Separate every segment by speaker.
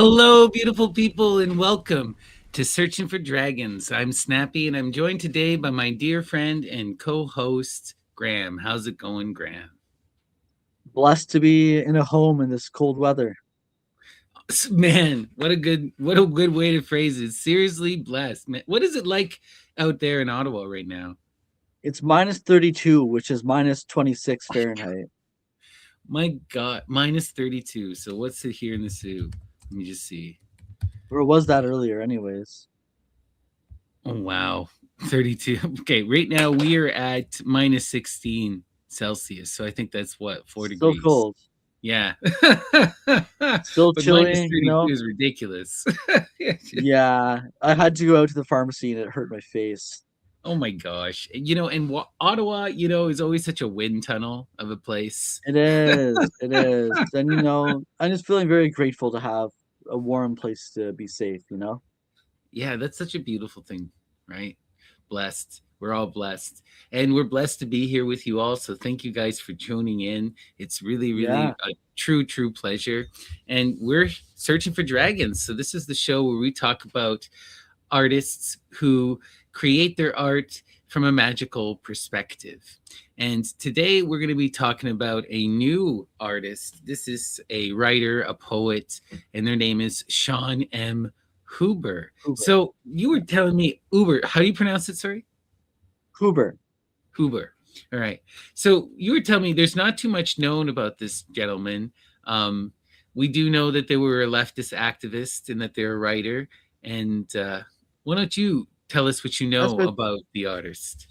Speaker 1: Hello, beautiful people, and welcome to Searching for Dragons. I'm Snappy, and I'm joined today by my dear friend and co-host, Graham. How's it going, Graham?
Speaker 2: Blessed to be in a home in this cold weather.
Speaker 1: Man, what a good way to phrase it. Seriously blessed, man. What is it like out there in Ottawa right now?
Speaker 2: It's minus 32, which is minus 26 Fahrenheit.
Speaker 1: My God, minus 32. So what's it here in the Sioux? Let me just see.
Speaker 2: Or was that earlier, anyways?
Speaker 1: Oh wow, 32. Okay, right now we are at minus 16 Celsius. So I think that's what, 4
Speaker 2: Still
Speaker 1: degrees.
Speaker 2: cold.
Speaker 1: Yeah.
Speaker 2: Still
Speaker 1: But minus
Speaker 2: chilly,
Speaker 1: 32 is ridiculous.
Speaker 2: Yeah, I had to go out to the pharmacy and it hurt my face.
Speaker 1: Oh my gosh. And Ottawa, is always such a wind tunnel of a place.
Speaker 2: It is. It is. And, I'm just feeling very grateful to have a warm place to be safe.
Speaker 1: Yeah, that's such a beautiful thing, right? Blessed. We're all blessed. And we're blessed to be here with you all. So thank you guys for tuning in. It's really,
Speaker 2: Yeah.
Speaker 1: really a true, true pleasure. And we're searching for dragons. So this is the show where we talk about artists who create their art from a magical perspective. And today we're going to be talking about a new artist. This is a writer, a poet, and their name is Sean M. Huber.
Speaker 2: Huber.
Speaker 1: So you were telling me Uber. How do you pronounce it? Sorry?
Speaker 2: Huber.
Speaker 1: Huber. All right. So you were telling me there's not too much known about this gentleman. Um, we do know that they were a leftist activist and that they're a writer. And why don't you tell us what you
Speaker 2: That's
Speaker 1: know
Speaker 2: good.
Speaker 1: about the artist?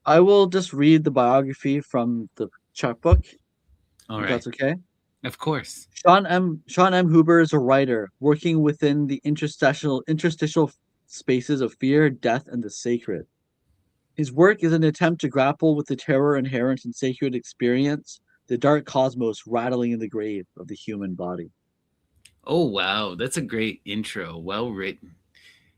Speaker 2: I will just read the biography from the chapbook,
Speaker 1: All
Speaker 2: if
Speaker 1: right.
Speaker 2: that's okay.
Speaker 1: Of course.
Speaker 2: Sean M. Huber is a writer working within the interstitial spaces of fear, death, and the sacred. His work is an attempt to grapple with the terror inherent in sacred experience, the dark cosmos rattling in the grave of the human body.
Speaker 1: Oh, wow. That's a great intro. Well written.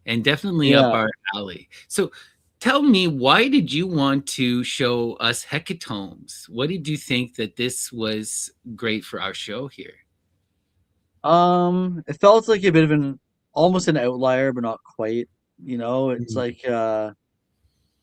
Speaker 1: And definitely up
Speaker 2: Yeah.
Speaker 1: our alley. So tell me, why did you want to show us Hecatombs? What did you think that this was great for our show here?
Speaker 2: It felt like a bit of an almost an outlier, but not quite. It's
Speaker 1: Mhm.
Speaker 2: like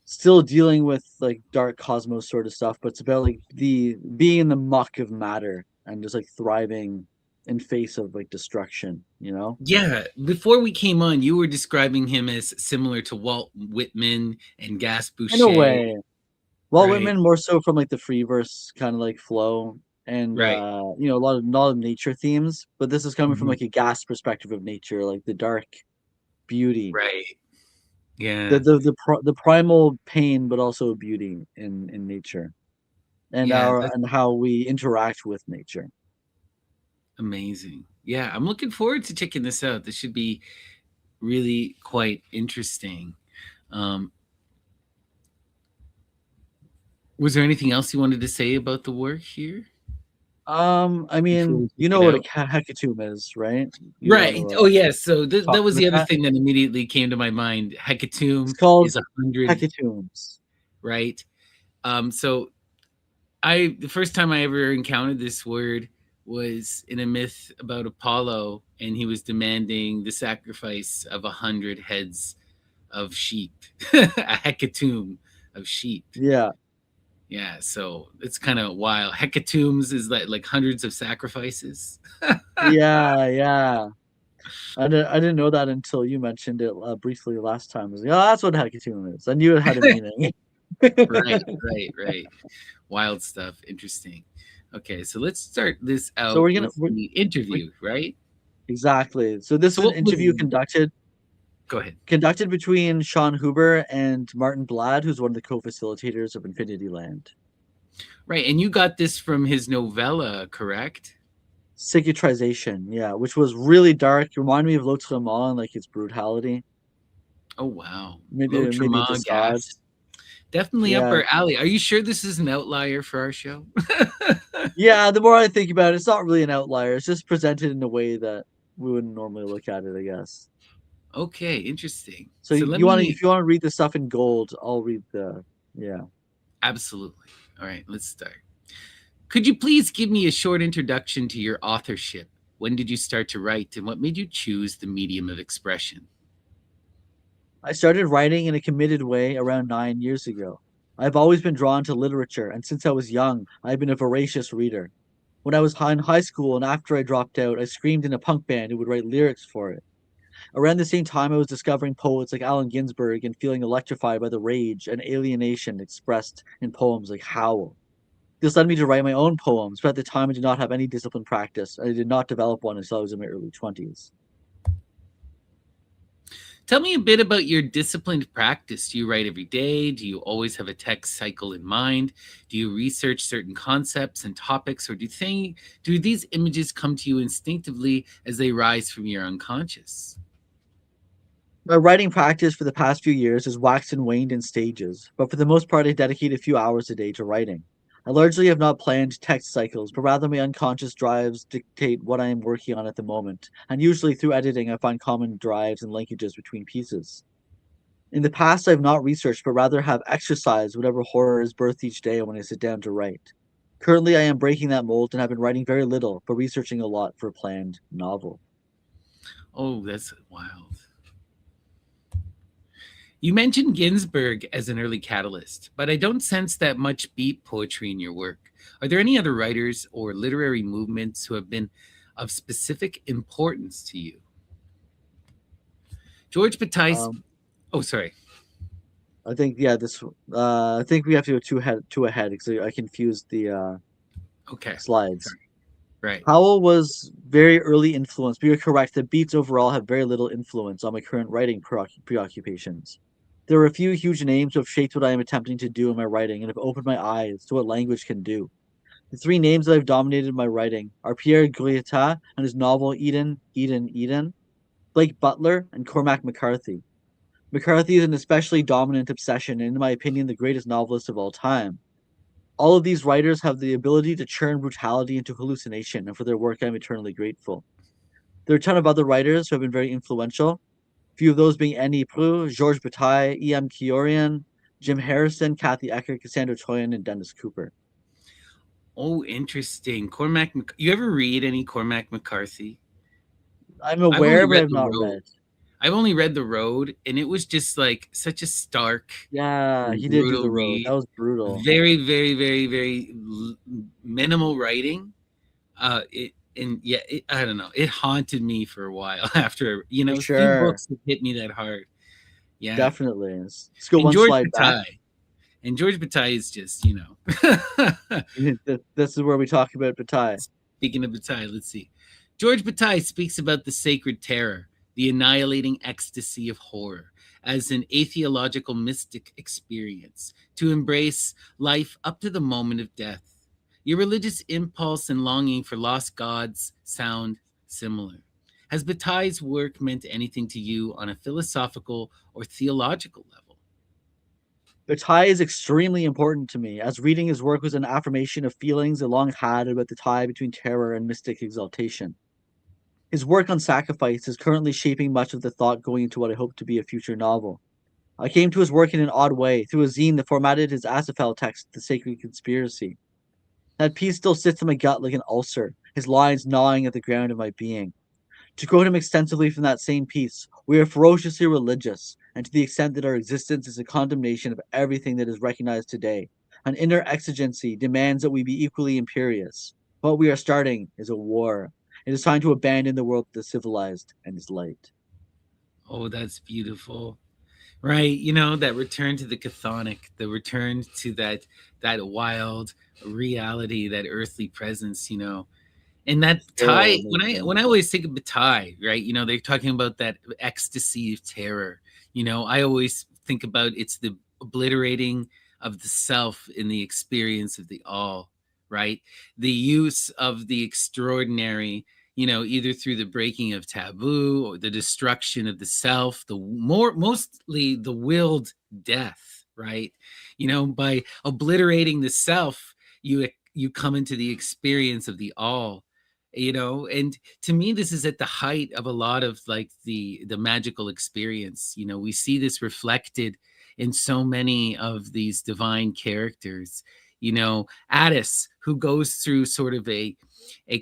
Speaker 2: still dealing with like dark cosmos sort of stuff, but it's about like the being in the muck of matter and just like thriving in face of like destruction.
Speaker 1: Yeah, before we came on, you were describing him as similar to Walt Whitman and Gas
Speaker 2: In a
Speaker 1: Boucher,
Speaker 2: way. Walt
Speaker 1: right?
Speaker 2: Whitman more so from like the free verse kind of like flow and
Speaker 1: Right.
Speaker 2: a lot of nature themes, but this is coming from
Speaker 1: Mhm.
Speaker 2: like a gas perspective of nature, like the dark beauty,
Speaker 1: Right.
Speaker 2: the
Speaker 1: Yeah.
Speaker 2: the the, the primal pain, but also beauty in nature and
Speaker 1: Yeah,
Speaker 2: our
Speaker 1: that's
Speaker 2: and how we interact with nature.
Speaker 1: amazing. Yeah, I'm looking forward to checking this out. This should be really quite interesting. Um, was there anything else you wanted to say about the work here
Speaker 2: I
Speaker 1: before
Speaker 2: mean,
Speaker 1: we check
Speaker 2: you know
Speaker 1: it
Speaker 2: what a
Speaker 1: out?
Speaker 2: hecatomb is, right? You want
Speaker 1: Right. Oh,
Speaker 2: to
Speaker 1: yes. So that
Speaker 2: talk
Speaker 1: was
Speaker 2: about
Speaker 1: the other
Speaker 2: that?
Speaker 1: thing that immediately came to my mind.
Speaker 2: It's
Speaker 1: Hecatomb
Speaker 2: called
Speaker 1: is 100,
Speaker 2: hecatombs.
Speaker 1: right? So the first time I ever encountered this word was in a myth about Apollo, and he was demanding the sacrifice of 100 heads of sheep, a hecatomb of sheep.
Speaker 2: Yeah,
Speaker 1: Yeah, so it's kind of wild. Hecatombs is like hundreds of sacrifices.
Speaker 2: yeah, yeah. I didn't know that until you mentioned it briefly last time. I was like, oh, that's what hecatomb is. I knew it had a meaning.
Speaker 1: Right, right, right. Wild stuff. Interesting. Okay, so let's start this
Speaker 2: So
Speaker 1: out
Speaker 2: we're gonna
Speaker 1: with the
Speaker 2: we
Speaker 1: interview, right?
Speaker 2: exactly. So this
Speaker 1: So
Speaker 2: is an
Speaker 1: what was
Speaker 2: interview
Speaker 1: go ahead.
Speaker 2: conducted between Sean Huber and Martin Blad, who's one of the co-facilitators of Infinity Land.
Speaker 1: Right, and you got this from his novella, correct?
Speaker 2: Cicatrization, yeah, which was really dark. Reminded me of L'Autrement and like its brutality.
Speaker 1: Oh wow.
Speaker 2: Maybe a
Speaker 1: L'Autrement
Speaker 2: facade.
Speaker 1: gas. Definitely up
Speaker 2: Yeah.
Speaker 1: our alley. Are you sure this is an outlier for our show?
Speaker 2: Yeah, the more I think about it, it's not really an outlier. It's just presented in a way that we wouldn't normally look at it, I guess.
Speaker 1: Okay, interesting.
Speaker 2: So
Speaker 1: So let
Speaker 2: you want to,
Speaker 1: me
Speaker 2: if you want to read the stuff in gold, I'll read the, yeah.
Speaker 1: absolutely. All right, let's start. Could you please give me a short introduction to your authorship? When did you start to write, and what made you choose the medium of expression?
Speaker 2: I started writing in a committed way around 9 years ago. I've always been drawn to literature, and since I was young, I've been a voracious reader. When I was in high school and after I dropped out, I screamed in a punk band and would write lyrics for it. Around the same time, I was discovering poets like Allen Ginsberg and feeling electrified by the rage and alienation expressed in poems like Howl. This led me to write my own poems, but at the time I did not have any disciplined practice, and I did not develop one until I was in my early 20s.
Speaker 1: Tell me a bit about your disciplined practice. Do you write every day? Do you always have a text cycle in mind? Do you research certain concepts and topics, or do these images come to you instinctively as they rise from your unconscious?
Speaker 2: My writing practice for the past few years has waxed and waned in stages, but for the most part, I dedicate a few hours a day to writing. I largely have not planned text cycles, but rather my unconscious drives dictate what I am working on at the moment, and usually through editing, I find common drives and linkages between pieces. In the past, I have not researched, but rather have exercised whatever horror is birthed each day when I sit down to write. Currently, I am breaking that mold and have been writing very little, but researching a lot for a planned novel.
Speaker 1: Oh, that's wild. You mentioned Ginsberg as an early catalyst, but I don't sense that much beat poetry in your work. Are there any other writers or literary movements who have been of specific importance to you? George Bataille's.
Speaker 2: Um,
Speaker 1: Oh, sorry.
Speaker 2: I think yeah, this. I think we have to go two ahead because I confused the
Speaker 1: Okay.
Speaker 2: slides.
Speaker 1: Sorry. Right.
Speaker 2: Howell was very early influence, but you're correct. The beats overall have very little influence on my current writing preoccupations. There are a few huge names who have shaped what I am attempting to do in my writing and have opened my eyes to what language can do. The three names that have dominated my writing are Pierre Guillotin and his novel Eden, Eden, Eden, Blake Butler, and Cormac McCarthy. McCarthy is an especially dominant obsession and, in my opinion, the greatest novelist of all time. All of these writers have the ability to churn brutality into hallucination, and for their work, I'm eternally grateful. There are a ton of other writers who have been very influential. A few of those being Annie Proulx, Georges Bataille, E.M. Kiorian, Jim Harrison, Kathy Ecker, Cassandra Troyan, and Dennis Cooper.
Speaker 1: Oh, interesting. You ever read any Cormac McCarthy?
Speaker 2: I'm
Speaker 1: I've only
Speaker 2: aware, but
Speaker 1: read
Speaker 2: I've
Speaker 1: The
Speaker 2: not
Speaker 1: Road.
Speaker 2: read.
Speaker 1: I've only read The Road, and it was just like such a stark
Speaker 2: Yeah,
Speaker 1: and
Speaker 2: he did do
Speaker 1: brutal
Speaker 2: the road. That
Speaker 1: read.
Speaker 2: was brutal.
Speaker 1: Very, very, very, very minimal writing. I don't know. It haunted me for a while after,
Speaker 2: For
Speaker 1: few
Speaker 2: sure.
Speaker 1: books that hit me that hard. Yeah.
Speaker 2: Definitely. Let's go
Speaker 1: And
Speaker 2: one
Speaker 1: George
Speaker 2: slide back.
Speaker 1: Bataille. And George Bataille is just.
Speaker 2: This is where we talk about Bataille.
Speaker 1: Speaking of Bataille, let's see. George Bataille speaks about the sacred terror, the annihilating ecstasy of horror, as an atheological mystic experience, to embrace life up to the moment of death. Your religious impulse and longing for lost gods sound similar. Has Bataille's work meant anything to you on a philosophical or theological level?
Speaker 2: Bataille is extremely important to me, as reading his work was an affirmation of feelings I long had about the tie between terror and mystic exaltation. His work on sacrifice is currently shaping much of the thought going into what I hope to be a future novel. I came to his work in an odd way, through a zine that formatted his Asafel text, The Sacred Conspiracy. That piece still sits in my gut like an ulcer, his lines gnawing at the ground of my being. To quote him extensively from that same piece, we are ferociously religious, and to the extent that our existence is a condemnation of everything that is recognized today, an inner exigency demands that we be equally imperious. What we are starting is a war. It is time to abandon the world that is civilized and is light.
Speaker 1: Oh, that's beautiful. Right, that return to the chthonic, the return to that wild reality, that earthly presence, and that
Speaker 2: So
Speaker 1: tie.
Speaker 2: amazing.
Speaker 1: When I always think of Bataille, right, they're talking about that ecstasy of terror. I always think about it's the obliterating of the self in the experience of the all, right? The use of the extraordinary, either through the breaking of taboo or the destruction of the self, mostly the willed death, right? By obliterating the self, you come into the experience of the all, and to me this is at the height of a lot of like the magical experience. We see this reflected in so many of these divine characters. Addis, who goes through sort of a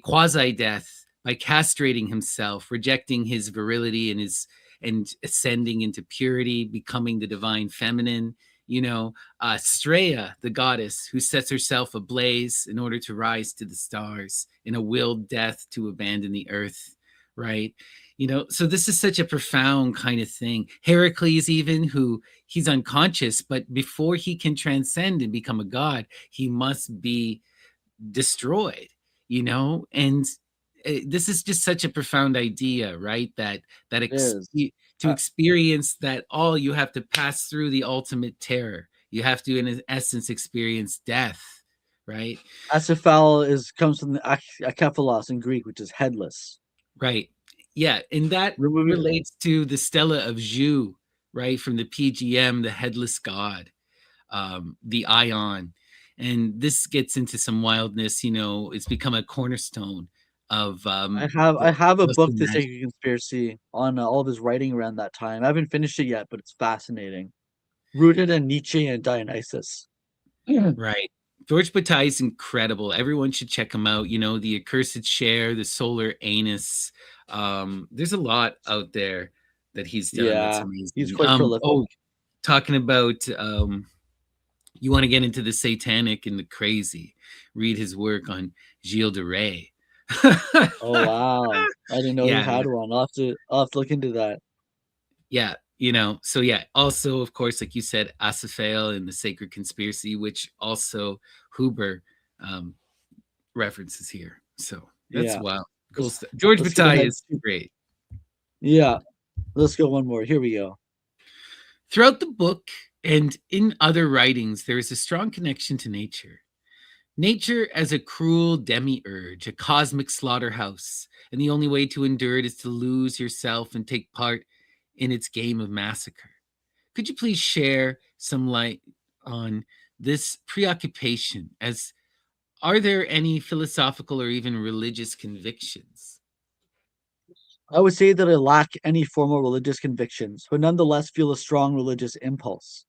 Speaker 1: quasi death, by castrating himself, rejecting his virility and his and ascending into purity, becoming the divine feminine. Straya, the goddess who sets herself ablaze in order to rise to the stars in a willed death to abandon the earth, right? So this is such a profound kind of thing. Heracles, even, who he's unconscious, but before he can transcend and become a god, he must be destroyed, and this is just such a profound idea, right? That
Speaker 2: It is.
Speaker 1: to experience that, all you have to pass through the ultimate terror. You have to, in essence, experience death, right?
Speaker 2: Acephal comes from the akephalos in Greek, which is headless.
Speaker 1: Right. Yeah, and that
Speaker 2: Remove
Speaker 1: relates to the Stela of Zhu, right, from the PGM, the headless god, the Ion. And this gets into some wildness. It's become a cornerstone of
Speaker 2: I have a book,
Speaker 1: Western
Speaker 2: The
Speaker 1: magic.
Speaker 2: Sacred Conspiracy, on all of his writing around that time. I haven't finished it yet, but it's fascinating. Rooted in Nietzsche and Dionysus. Yeah.
Speaker 1: Right. George Bataille is incredible. Everyone should check him out. The Accursed Share, the Solar Anus. There's a lot out there that he's done that's
Speaker 2: Yeah, he's
Speaker 1: amazing.
Speaker 2: quite prolific.
Speaker 1: Talking about you want to get into the satanic and the crazy, read his work on Gilles de Rais.
Speaker 2: Oh wow, I didn't know he
Speaker 1: Yeah,
Speaker 2: had one. I'll have to look into that.
Speaker 1: yeah, so yeah, also, of course, like you said, Asaphael and the Sacred Conspiracy, which also Huber um, references here. So that's
Speaker 2: Yeah,
Speaker 1: wild. Cool
Speaker 2: let's
Speaker 1: stuff. George
Speaker 2: let's go
Speaker 1: Bataille
Speaker 2: ahead.
Speaker 1: is great.
Speaker 2: Yeah, let's go one more. Here we go.
Speaker 1: Throughout the book and in other writings, there is a strong connection to nature. Nature as a cruel demiurge, a cosmic slaughterhouse, and the only way to endure it is to lose yourself and take part in its game of massacre. Could you please share some light on this preoccupation? As are there any philosophical or even religious convictions?
Speaker 2: I would say that I lack any formal religious convictions, but nonetheless feel a strong religious impulse.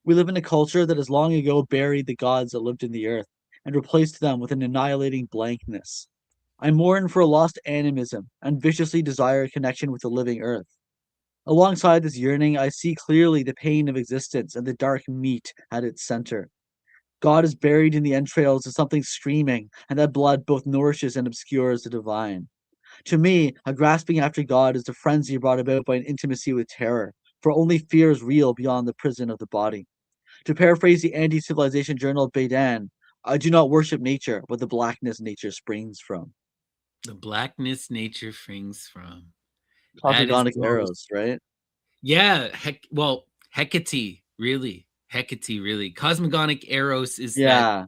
Speaker 2: We live in a culture that has long ago buried the gods that lived in the earth and replaced them with an annihilating blankness. I mourn for a lost animism and viciously desire a connection with the living earth. Alongside this yearning, I see clearly the pain of existence and the dark meat at its center. God is buried in the entrails of something screaming, and that blood both nourishes and obscures the divine. To me, a grasping after God is the frenzy brought about by an intimacy with terror, for only fear is real beyond the prison of the body. To paraphrase the anti civilization journal Bedan, I do not worship nature, but the blackness nature springs from.
Speaker 1: The blackness nature springs from. That is
Speaker 2: Cosmogonic
Speaker 1: the most,
Speaker 2: arrows, right?
Speaker 1: yeah, Hecate, really. Hecate, really. Cosmogonic Eros is that
Speaker 2: Yeah,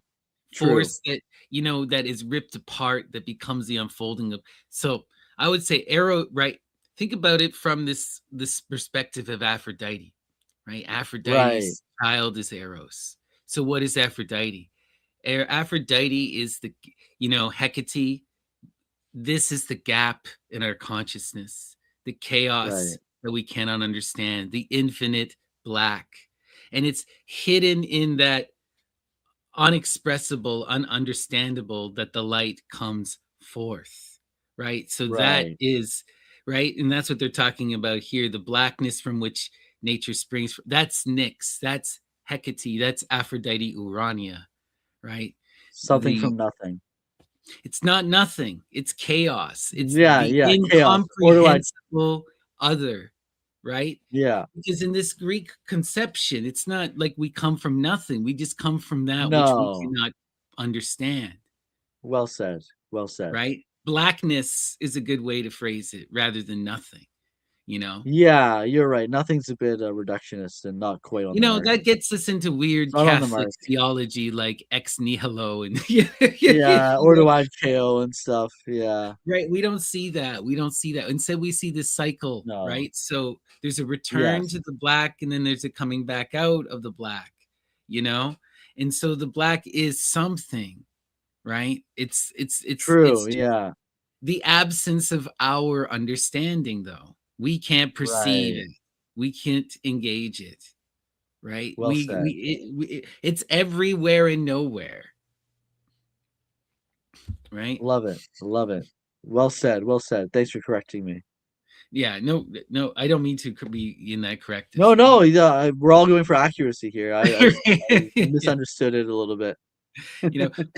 Speaker 2: true.
Speaker 1: force that is ripped apart, that becomes the unfolding of. So I would say arrow, right? Think about it from this perspective of Aphrodite, right?
Speaker 2: Right,
Speaker 1: Aphrodite's child is Eros. So what is Aphrodite? Aphrodite is Hecate. This is the gap in our consciousness, the chaos
Speaker 2: right,
Speaker 1: that we cannot understand, the infinite black. And it's hidden in that unexpressible, ununderstandable, that the light comes forth, right? So that
Speaker 2: right.
Speaker 1: is, right. And that's what they're talking about here, the blackness from which nature springs from. That's Nyx, that's Hecate, that's Aphrodite Urania, right?
Speaker 2: Something
Speaker 1: The
Speaker 2: from nothing.
Speaker 1: It's not nothing. It's chaos. It's
Speaker 2: Yeah,
Speaker 1: the
Speaker 2: yeah, chaos. Order.
Speaker 1: incomprehensible other, right?
Speaker 2: Yeah,
Speaker 1: Because in this Greek conception, it's not like we come from nothing. We just come from that which we
Speaker 2: no.
Speaker 1: cannot understand,
Speaker 2: Well said. Well said.
Speaker 1: right? Blackness is a good way to phrase it rather than nothing, you know?
Speaker 2: Yeah, you're right. Nothing's a bit reductionist and not quite on the mark.
Speaker 1: That gets us into
Speaker 2: It's
Speaker 1: weird
Speaker 2: not on the
Speaker 1: Catholic
Speaker 2: mark.
Speaker 1: theology like ex nihilo and
Speaker 2: Yeah, order wide KO and stuff. Yeah.
Speaker 1: right, we don't see that. We don't see that. Instead, we see this cycle,
Speaker 2: No.
Speaker 1: right? So there's a return
Speaker 2: Yes.
Speaker 1: to the black, and then there's a coming back out of the black, you know? And so the black is something, right? It's
Speaker 2: True.
Speaker 1: just
Speaker 2: Yeah.
Speaker 1: the absence of our understanding, though. We can't perceive
Speaker 2: Right.
Speaker 1: it. We can't engage it, right?
Speaker 2: Well said.
Speaker 1: It's everywhere and nowhere, right?
Speaker 2: Love it. Love it. Well said. Well said. Thanks for correcting me.
Speaker 1: Yeah, no, no, I don't mean to be in that
Speaker 2: No,
Speaker 1: corrective.
Speaker 2: no, yeah, we're all going for accuracy here. I
Speaker 1: Yeah.
Speaker 2: misunderstood it a little bit.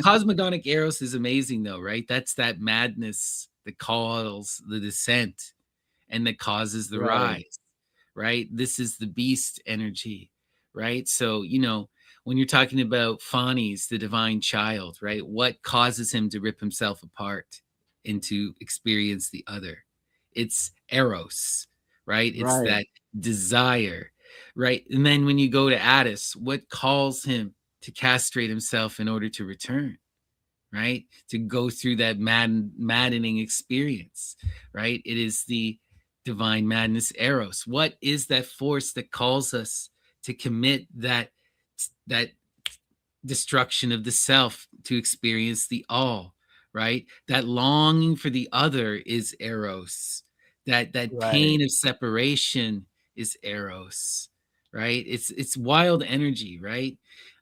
Speaker 1: Cosmogonic Eros is amazing though, right? That's that madness that calls the descent and that causes the
Speaker 2: Right,
Speaker 1: rise, right? This is the beast energy, right? So, when you're talking about Phanes, the divine child, right? What causes him to rip himself apart and to experience the other? It's Eros, right? It's
Speaker 2: right,
Speaker 1: that desire, right? And then when you go to Attis, what calls him to castrate himself in order to return? Right? To go through that maddening experience, right? It is the divine madness eros. What is that force that calls us to commit that destruction of the self to experience the all, right? That longing for the other is eros. That
Speaker 2: right.
Speaker 1: pain of separation is eros, right? It's wild energy, right?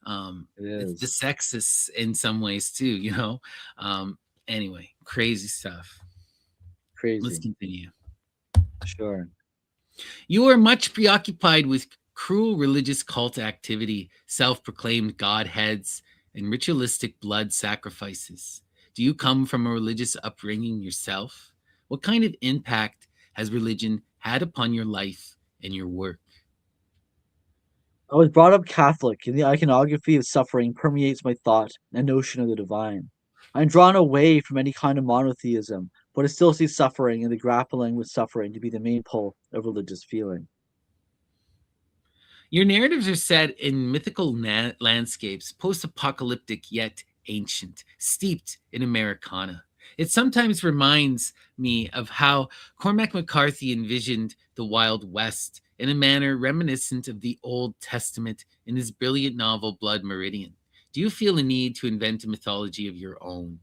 Speaker 2: It
Speaker 1: It's the
Speaker 2: is
Speaker 1: sexist in some ways too. um anyway, crazy stuff. Let's
Speaker 2: crazy.
Speaker 1: continue.
Speaker 2: Sure.
Speaker 1: You are much preoccupied with cruel religious cult activity, self proclaimed godheads, and ritualistic blood sacrifices. Do you come from a religious upbringing yourself? What kind of impact has religion had upon your life and your work?
Speaker 2: I was brought up Catholic, and the iconography of suffering permeates my thought and notion of the divine. I'm drawn away from any kind of monotheism, but I still see suffering and the grappling with suffering to be the main pull of religious feeling.
Speaker 1: Your narratives are set in mythical landscapes, post apocalyptic yet ancient, steeped in Americana. It sometimes reminds me of how Cormac McCarthy envisioned the Wild West in a manner reminiscent of the Old Testament in his brilliant novel Blood Meridian. Do you feel a need to invent a mythology of your own?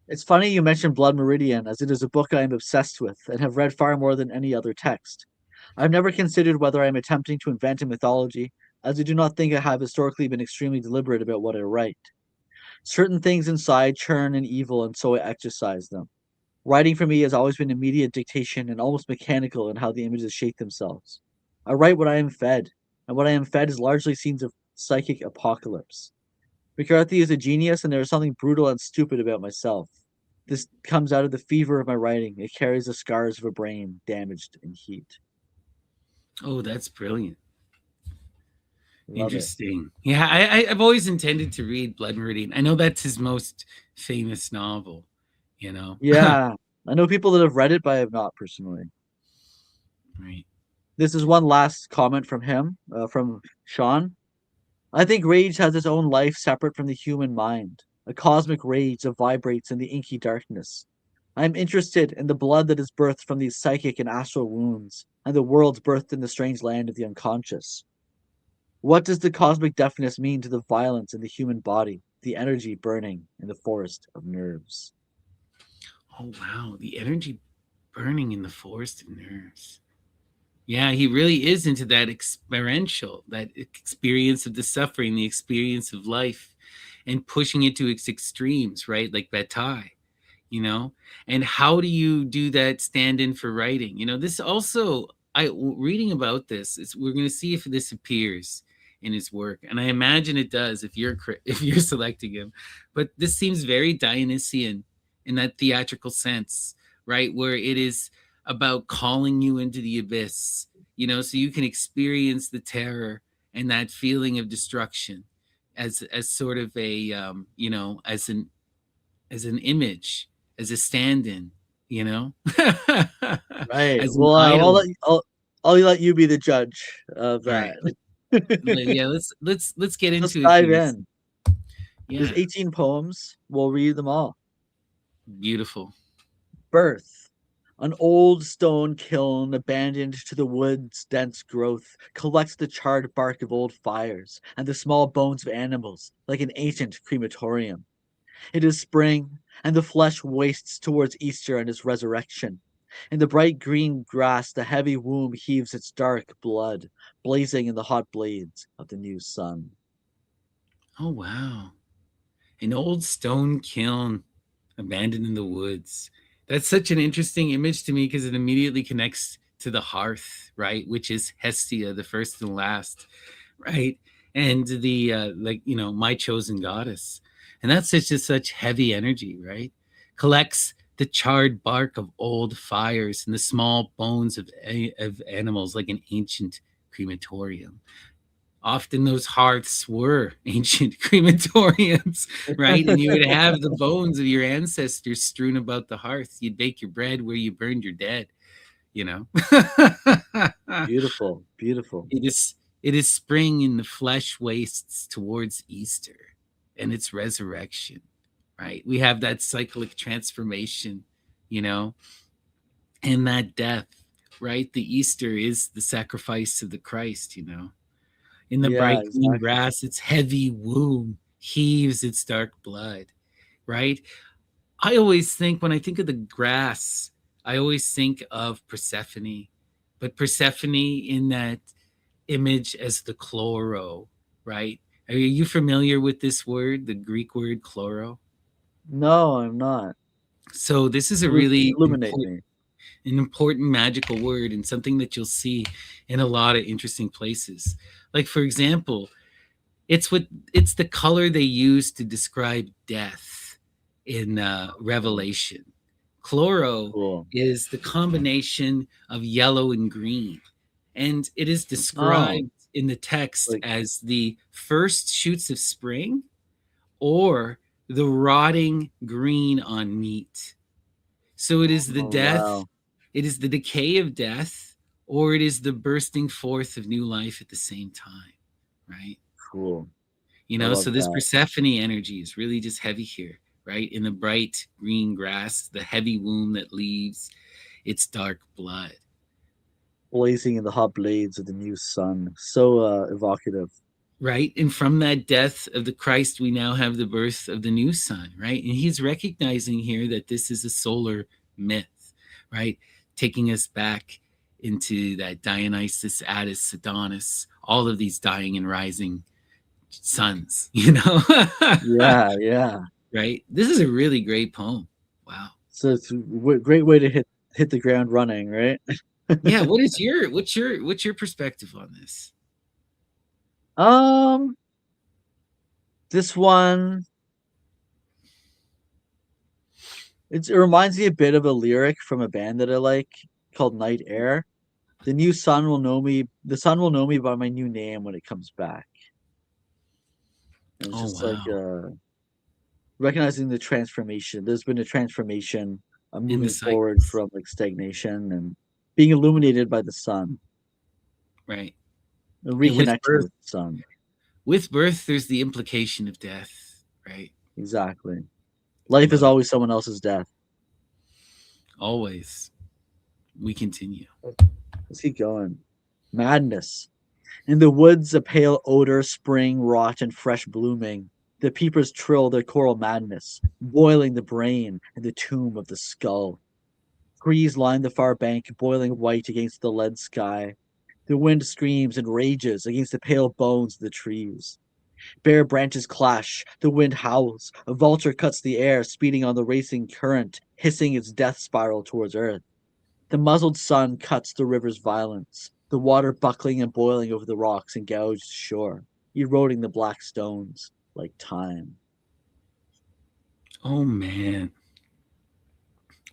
Speaker 2: It's funny you mentioned Blood Meridian, as it is a book I am obsessed with and have read far more than any other text. I've never considered whether I am attempting to invent a mythology, as I do not think I have historically been extremely deliberate about what I write. Certain things inside churn and evil, and so I exercise them. Writing for me has always been immediate dictation and almost mechanical in how the images shape themselves. I write what I am fed, and what I am fed is largely scenes of psychic apocalypse. McCarthy is a genius, and there is something brutal and stupid about myself. This comes out of the fever of my writing. It carries the scars of a brain damaged in heat.
Speaker 1: Oh, that's brilliant.
Speaker 2: Love it.
Speaker 1: Interesting. Yeah, I've always intended to read Blood Meridian. I know that's his most famous novel, you know.
Speaker 2: Yeah, I know people that have read it, but I have not personally.
Speaker 1: Right.
Speaker 2: This is one last comment from him, from Sean. I think rage has its own life separate from the human mind, a cosmic rage that vibrates in the inky darkness. I am interested in the blood that is birthed from these psychic and astral wounds, and the worlds birthed in the strange land of the unconscious. What does the cosmic deafness mean to the violence in the human body, the energy burning in the forest of nerves?
Speaker 1: Oh wow, the energy burning in the forest of nerves. Yeah, he really is into that experiential, that experience of the suffering, the experience of life, and pushing it to its extremes, right? Like Bataille, you know. And how do you do that stand in for writing? This also, reading about this, we're going to see if this appears in his work, and I imagine it does if you're if you're selecting him. But this seems very Dionysian in that theatrical sense, right, where it is about calling you into the abyss, so you can experience the terror and that feeling of destruction as sort of a as an image, as a stand-in, you know,
Speaker 2: Right.
Speaker 1: as an
Speaker 2: Well,
Speaker 1: idol.
Speaker 2: I'll let you be the judge of
Speaker 1: All right,
Speaker 2: that.
Speaker 1: yeah, let's get
Speaker 2: Let's
Speaker 1: into it,
Speaker 2: dive
Speaker 1: please.
Speaker 2: in. There's
Speaker 1: Yeah,
Speaker 2: 18 poems. We'll read them all.
Speaker 1: beautiful.
Speaker 2: Birth. An old stone kiln abandoned to the wood's dense growth collects the charred bark of old fires and the small bones of animals like an ancient crematorium. It is spring, and the flesh wastes towards Easter and its resurrection. In the bright green grass, the heavy womb heaves its dark blood, blazing in the hot blades of the new sun.
Speaker 1: Oh wow, an old stone kiln. Abandoned in the woods. That's such an interesting image to me because it immediately connects to the hearth, right? Which is Hestia, the first and last, right? And the like, my chosen goddess. And that's just such heavy energy, right? Collects the charred bark of old fires and the small bones of animals like an ancient crematorium. Often those hearths were ancient crematoriums, right? And you would have the bones of your ancestors strewn about the hearth. You'd bake your bread where you burned your dead, you know.
Speaker 2: Beautiful, beautiful.
Speaker 1: It is spring and the flesh wastes towards Easter and its resurrection, right? We have that cyclic transformation, you know, and that death, right? The Easter is the sacrifice of the Christ, you know. In the
Speaker 2: Yeah,
Speaker 1: bright green
Speaker 2: exactly.
Speaker 1: grass, its heavy womb heaves its dark blood, right? I always think, when I think of the grass, I always think of Persephone, but Persephone in that image as the chloro, right? Are you familiar with this word, the Greek word chloro?
Speaker 2: No, I'm not.
Speaker 1: So this is a really
Speaker 2: Illuminate me.
Speaker 1: an important magical word and something that you'll see in a lot of interesting places. Like, for example, it's the color they use to describe death in Revelation. Chloro
Speaker 2: Cool.
Speaker 1: is the combination of yellow and green, and it is
Speaker 2: Oh,
Speaker 1: described in the text
Speaker 2: like,
Speaker 1: as the first shoots of spring or the rotting green on meat. So it is the
Speaker 2: oh
Speaker 1: death,
Speaker 2: wow,
Speaker 1: it is the decay of death, or it is the bursting forth of new life at the same time, right?
Speaker 2: cool. I
Speaker 1: So
Speaker 2: love
Speaker 1: this
Speaker 2: that.
Speaker 1: Persephone energy is really just heavy here, right? In the bright green grass, the heavy womb that leaves its dark blood,
Speaker 2: Blazing in the hot blades of the new sun. So evocative.
Speaker 1: right? And from that death of the Christ, we now have the birth of the new sun, right? And he's recognizing here that this is a solar myth, right? Taking us back into that Dionysus, Attis, Adonis, all of these dying and rising suns,
Speaker 2: Yeah, yeah.
Speaker 1: right? This is a really great poem. Wow.
Speaker 2: So it's a great way to hit the ground running, right?
Speaker 1: Yeah, what's your perspective on this?
Speaker 2: Um, this one, it reminds me a bit of a lyric from a band that I like called Night Air. The new sun will know me. The sun will know me by my new name when it comes back. And it's
Speaker 1: Oh
Speaker 2: just like
Speaker 1: wow.
Speaker 2: recognizing the transformation. There's been a transformation,
Speaker 1: In the
Speaker 2: moving forward
Speaker 1: cycles,
Speaker 2: from like stagnation and being illuminated by the sun
Speaker 1: right?
Speaker 2: and
Speaker 1: And with
Speaker 2: reconnecting
Speaker 1: birth,
Speaker 2: with the sun.
Speaker 1: there's the implication of death, right?
Speaker 2: Exactly. Life is
Speaker 1: Love it.
Speaker 2: always someone else's death.
Speaker 1: Always. We continue.
Speaker 2: Let's keep going. Madness. In the woods, a pale odor, spring, rot, and fresh blooming. The peepers trill their choral madness, boiling the brain in the tomb of the skull. Trees line the far bank, boiling white against the lead sky. The wind screams and rages against the pale bones of the trees. Bare branches clash, the wind howls, a vulture cuts the air, speeding on the racing current, hissing its death spiral towards earth. The muzzled sun cuts the river's violence, the water buckling and boiling over the rocks and gouged shore, eroding the black stones like time.
Speaker 1: Oh man.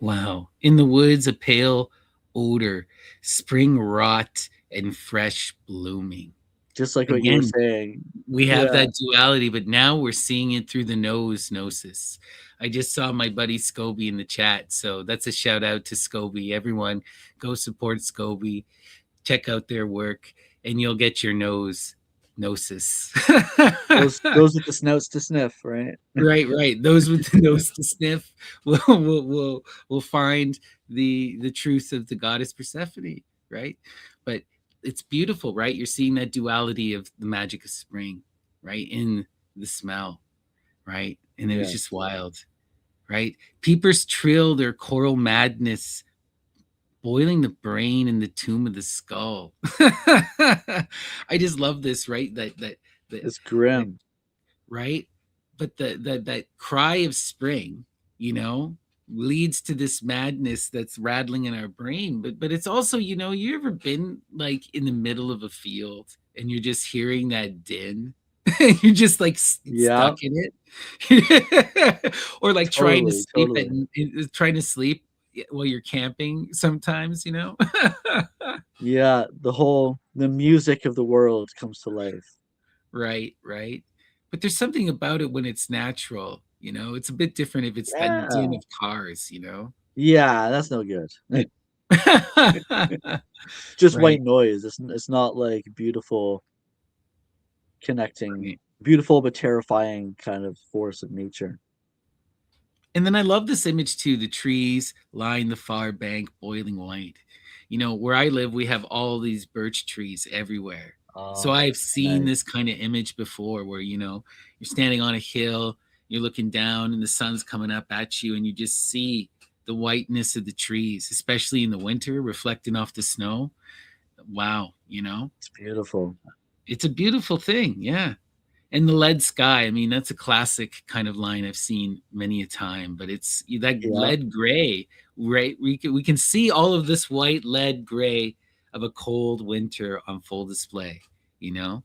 Speaker 1: Wow. In the woods, a pale odor, spring rot and fresh blooming.
Speaker 2: Just like what you were
Speaker 1: Again,
Speaker 2: saying.
Speaker 1: we have
Speaker 2: Yeah.
Speaker 1: that duality, but now we're seeing it through the nose gnosis. I just saw my buddy Scobie in the chat, so that's a shout out to Scobie. Everyone, go support Scobie, check out their work, and you'll get your nose gnosis.
Speaker 2: Those with the snouts to sniff, right?
Speaker 1: Right. Those with the nose to sniff will find the truth of the goddess Persephone, right? But it's beautiful, right? You're seeing that duality of the magic of spring, right? In the smell, right? And it was just
Speaker 2: Yes.
Speaker 1: wild, right? Peepers trill their choral madness, boiling the brain in the tomb of the skull. I just love this, right? That
Speaker 2: It's
Speaker 1: that
Speaker 2: grim.
Speaker 1: right? But that cry of spring, you know, leads to this madness that's rattling in our brain. But it's also, you ever been like in the middle of a field and you're just hearing that din? You're just like
Speaker 2: Yeah,
Speaker 1: stuck in it. Or like
Speaker 2: totally, totally.
Speaker 1: trying to sleep while you're camping sometimes, you know?
Speaker 2: Yeah, the music of the world comes to life.
Speaker 1: Right, right. But there's something about it when it's natural, you know? It's a bit different if it's that din
Speaker 2: Yeah.
Speaker 1: of cars, you know?
Speaker 2: Yeah, that's no good. Just
Speaker 1: Right,
Speaker 2: white noise. It's not like beautiful connecting,
Speaker 1: right.
Speaker 2: beautiful but terrifying kind of force of nature.
Speaker 1: And then I love this image too, the trees line the far bank boiling white. You know, where I live, we have all these birch trees everywhere. So
Speaker 2: Oh,
Speaker 1: I've seen
Speaker 2: nice.
Speaker 1: this kind of image before where, you're standing on a hill, you're looking down and the sun's coming up at you and you just see the whiteness of the trees, especially in the winter, reflecting off the snow. Wow,
Speaker 2: It's beautiful.
Speaker 1: it's a beautiful thing. Yeah. And the lead sky, I mean, that's a classic kind of line I've seen many a time, but it's that
Speaker 2: Yeah.
Speaker 1: lead gray, right? We can see all of this white lead gray of a cold winter on full display, you know?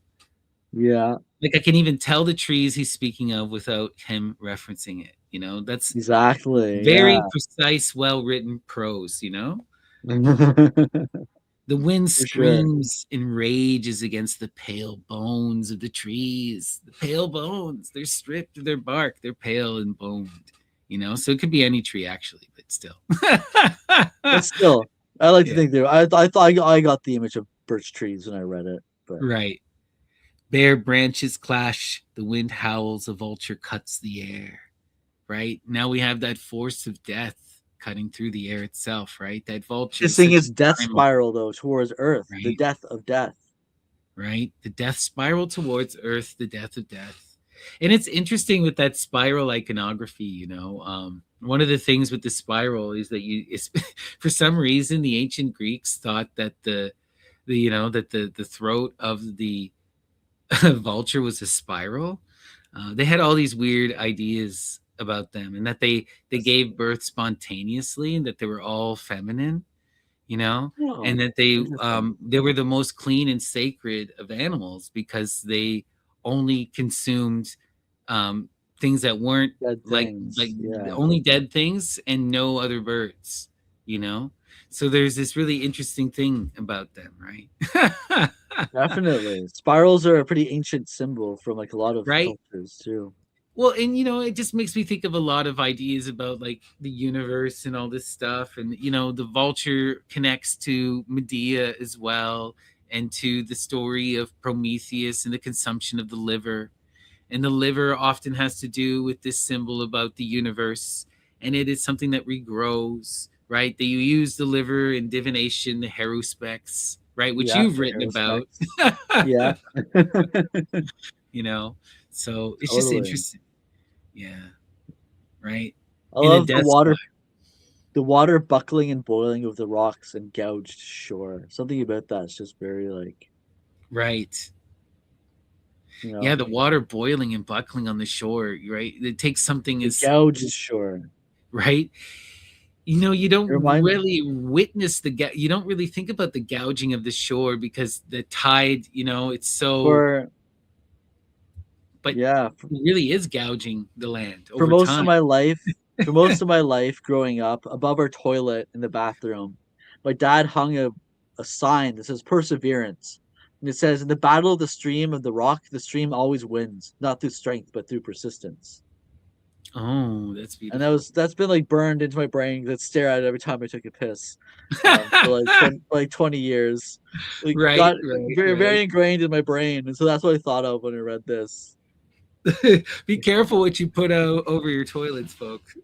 Speaker 2: Yeah,
Speaker 1: Like I can even tell the trees he's speaking of without him referencing it, you know? That's
Speaker 2: exactly. Yeah.
Speaker 1: very precise, well-written prose, you know?
Speaker 2: For
Speaker 1: The wind
Speaker 2: sure.
Speaker 1: screams and rages against the pale bones of the trees. The pale bones, they're stripped of their bark, they're pale and boned, So it could be any tree actually, but still.
Speaker 2: But still, I like to
Speaker 1: Yeah,
Speaker 2: think there. I thought I got the image of birch trees when I read it, but
Speaker 1: right. Bare branches clash, the wind howls, a vulture cuts the air, right? Now we have that force of death cutting through the air itself, right? That vulture is
Speaker 2: kissing
Speaker 1: such
Speaker 2: its
Speaker 1: a
Speaker 2: death
Speaker 1: primal,
Speaker 2: spiral though towards Earth, the
Speaker 1: right?
Speaker 2: death of death.
Speaker 1: Right? The death spiral towards Earth, the death of death. And it's interesting with that spiral iconography, one of the things with the spiral is that for some reason, the ancient Greeks thought that the throat of the vulture was a spiral. They had all these weird ideas about them and that they gave birth spontaneously and that they were all feminine, and
Speaker 2: Oh,
Speaker 1: that they
Speaker 2: interesting.
Speaker 1: they were the most clean and sacred of animals because they only consumed um, things that weren't
Speaker 2: Dead
Speaker 1: like
Speaker 2: things. Yeah,
Speaker 1: only dead things and no other birds, you know. So there's this really interesting thing about them, right?
Speaker 2: definitely. Spirals are a pretty ancient symbol from like a lot of
Speaker 1: Right.
Speaker 2: cultures too.
Speaker 1: Well, and it just makes me think of a lot of ideas about like the universe and all this stuff. And the vulture connects to Medea as well, and to the story of Prometheus and the consumption of the liver. And the liver often has to do with this symbol about the universe, and it is something that regrows, right? That you use the liver in divination, the haruspex, right, which
Speaker 2: Yeah,
Speaker 1: you've
Speaker 2: the
Speaker 1: written about.
Speaker 2: haruspex. Yeah,
Speaker 1: you know, so it's just
Speaker 2: totally.
Speaker 1: interesting. Yeah. Right?
Speaker 2: I
Speaker 1: In a
Speaker 2: love
Speaker 1: death spot.
Speaker 2: the water buckling and boiling of the rocks and gouged shore. Something about that's just very like,
Speaker 1: Right.
Speaker 2: you
Speaker 1: Yeah,
Speaker 2: know,
Speaker 1: the water boiling and buckling on the shore, right? It takes something
Speaker 2: the
Speaker 1: as
Speaker 2: gouged shore.
Speaker 1: right? You
Speaker 2: It
Speaker 1: don't
Speaker 2: reminds
Speaker 1: really witness you don't really think about the gouging of the shore because the tide, it's so
Speaker 2: for
Speaker 1: but
Speaker 2: yeah,
Speaker 1: it really is gouging the land
Speaker 2: for
Speaker 1: over
Speaker 2: most of
Speaker 1: time.
Speaker 2: my life, for most of my life growing up, above our toilet in the bathroom, my dad hung a sign that says perseverance. And it says, in the battle of the stream of the rock, the stream always wins, not through strength, but through persistence.
Speaker 1: Oh, that's
Speaker 2: And
Speaker 1: beautiful.
Speaker 2: that's been like burned into my brain. That stare at it every time I took a piss, for like 20 years. Like
Speaker 1: Right,
Speaker 2: got
Speaker 1: right,
Speaker 2: very
Speaker 1: right.
Speaker 2: very ingrained in my brain, and so that's what I thought of when I read this.
Speaker 1: Be careful what you put over your toilets, folks.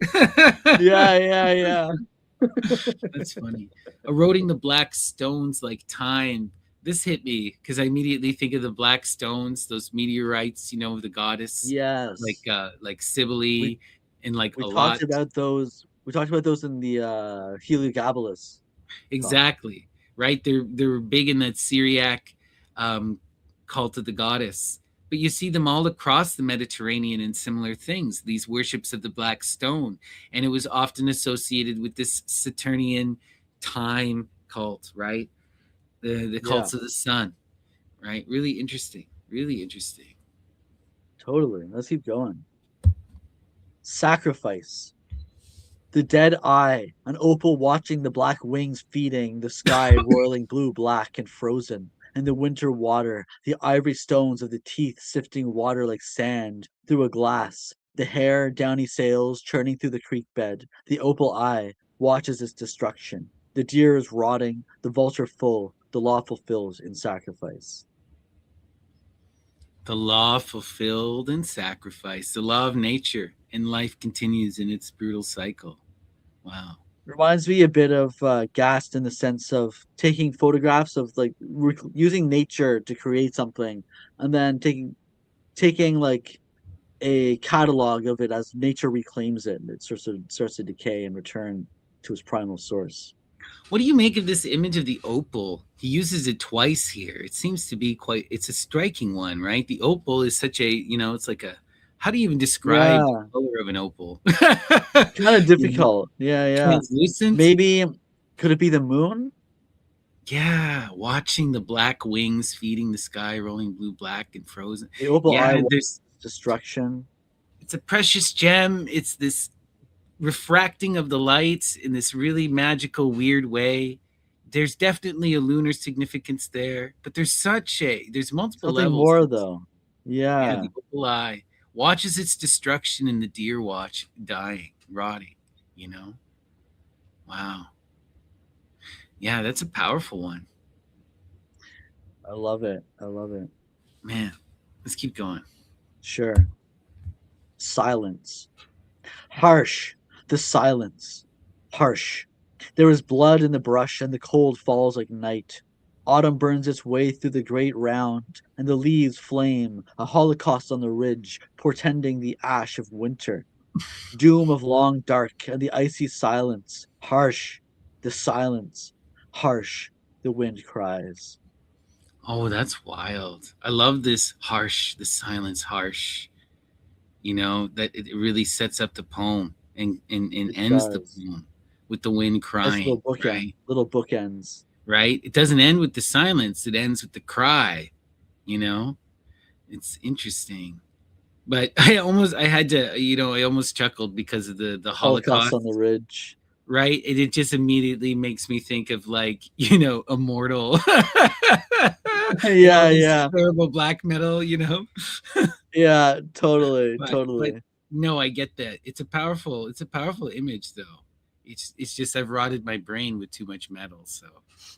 Speaker 2: Yeah, yeah, yeah.
Speaker 1: That's funny. Eroding the black stones like time. This hit me because I immediately think of the black stones, those meteorites, of the goddess,
Speaker 2: Yes.
Speaker 1: like
Speaker 2: We
Speaker 1: Cybele and like
Speaker 2: we
Speaker 1: a
Speaker 2: talked
Speaker 1: lot.
Speaker 2: about those. We talked about those in the Heliogabalus talk.
Speaker 1: Exactly. Right. They're big in that Syriac um, cult of the goddess. But you see them all across the Mediterranean in similar things, these worships of the black stone. And it was often associated with this Saturnian time cult, right? The
Speaker 2: Yeah,
Speaker 1: cults of the sun, right? Really interesting. Really interesting.
Speaker 2: totally. Let's keep going. Sacrifice. The dead eye, an opal watching the black wings feeding, the sky roiling blue, black, and frozen, and the winter water, the ivory stones of the teeth sifting water like sand through a glass, the hair, downy sails churning through the creek bed, the opal eye watches its destruction. The deer is rotting, the vulture full, the law fulfills in sacrifice.
Speaker 1: The law fulfilled in sacrifice, the law of nature, and life continues in its brutal cycle. Wow.
Speaker 2: Reminds me a bit of Gast in the sense of taking photographs of like using nature to create something, and then taking like a catalog of it as nature reclaims it, and it starts to decay and return to its primal source.
Speaker 1: What do you make of this image of the opal? He uses it twice here. It seems to be quite, it's a striking one, right? The opal is such a, it's like a, how do you even describe the
Speaker 2: Yeah,
Speaker 1: color of an opal?
Speaker 2: kind of
Speaker 1: You know,
Speaker 2: difficult. Yeah, yeah.
Speaker 1: translucent?
Speaker 2: Maybe could it be the moon?
Speaker 1: Yeah, watching the black wings feeding the sky, rolling blue, black, and frozen.
Speaker 2: The opal
Speaker 1: Yeah,
Speaker 2: eye
Speaker 1: there's,
Speaker 2: destruction.
Speaker 1: it's a precious gem. It's this refracting of the lights in this really magical, weird way. There's definitely a lunar significance there, but there's multiple
Speaker 2: Something
Speaker 1: levels.
Speaker 2: more though.
Speaker 1: Yeah,
Speaker 2: Yeah,
Speaker 1: the opal eye watches its destruction and the deer watch dying, rotting, you know? Wow. Yeah, that's a powerful one.
Speaker 2: I love it. I love it.
Speaker 1: Man, let's keep going.
Speaker 2: Sure. Silence. Harsh. The silence. Harsh. There is blood in the brush, and the cold falls like night. Autumn burns its way through the great round, and the leaves flame, a holocaust on the ridge, portending the ash of winter. Doom of long dark, and the icy silence. Harsh. The silence. Harsh. The wind cries.
Speaker 1: Oh, that's wild. I love this harsh, the silence harsh, that it really sets up the poem and
Speaker 2: It
Speaker 1: ends the
Speaker 2: does.
Speaker 1: poem with the wind
Speaker 2: Nice
Speaker 1: crying, right?
Speaker 2: little bookends.
Speaker 1: Right? It doesn't end with the silence, it ends with the cry, you know? It's interesting. But I had to, I almost chuckled because of the
Speaker 2: Holocaust on the
Speaker 1: Holocaust,
Speaker 2: ridge.
Speaker 1: right? And it just immediately makes me think of like, Immortal. And all
Speaker 2: Yeah,
Speaker 1: this
Speaker 2: yeah.
Speaker 1: terrible black metal,
Speaker 2: Yeah, totally,
Speaker 1: but
Speaker 2: totally.
Speaker 1: no, I get that. It's a powerful image though. It's just I've rotted my brain with too much metal, so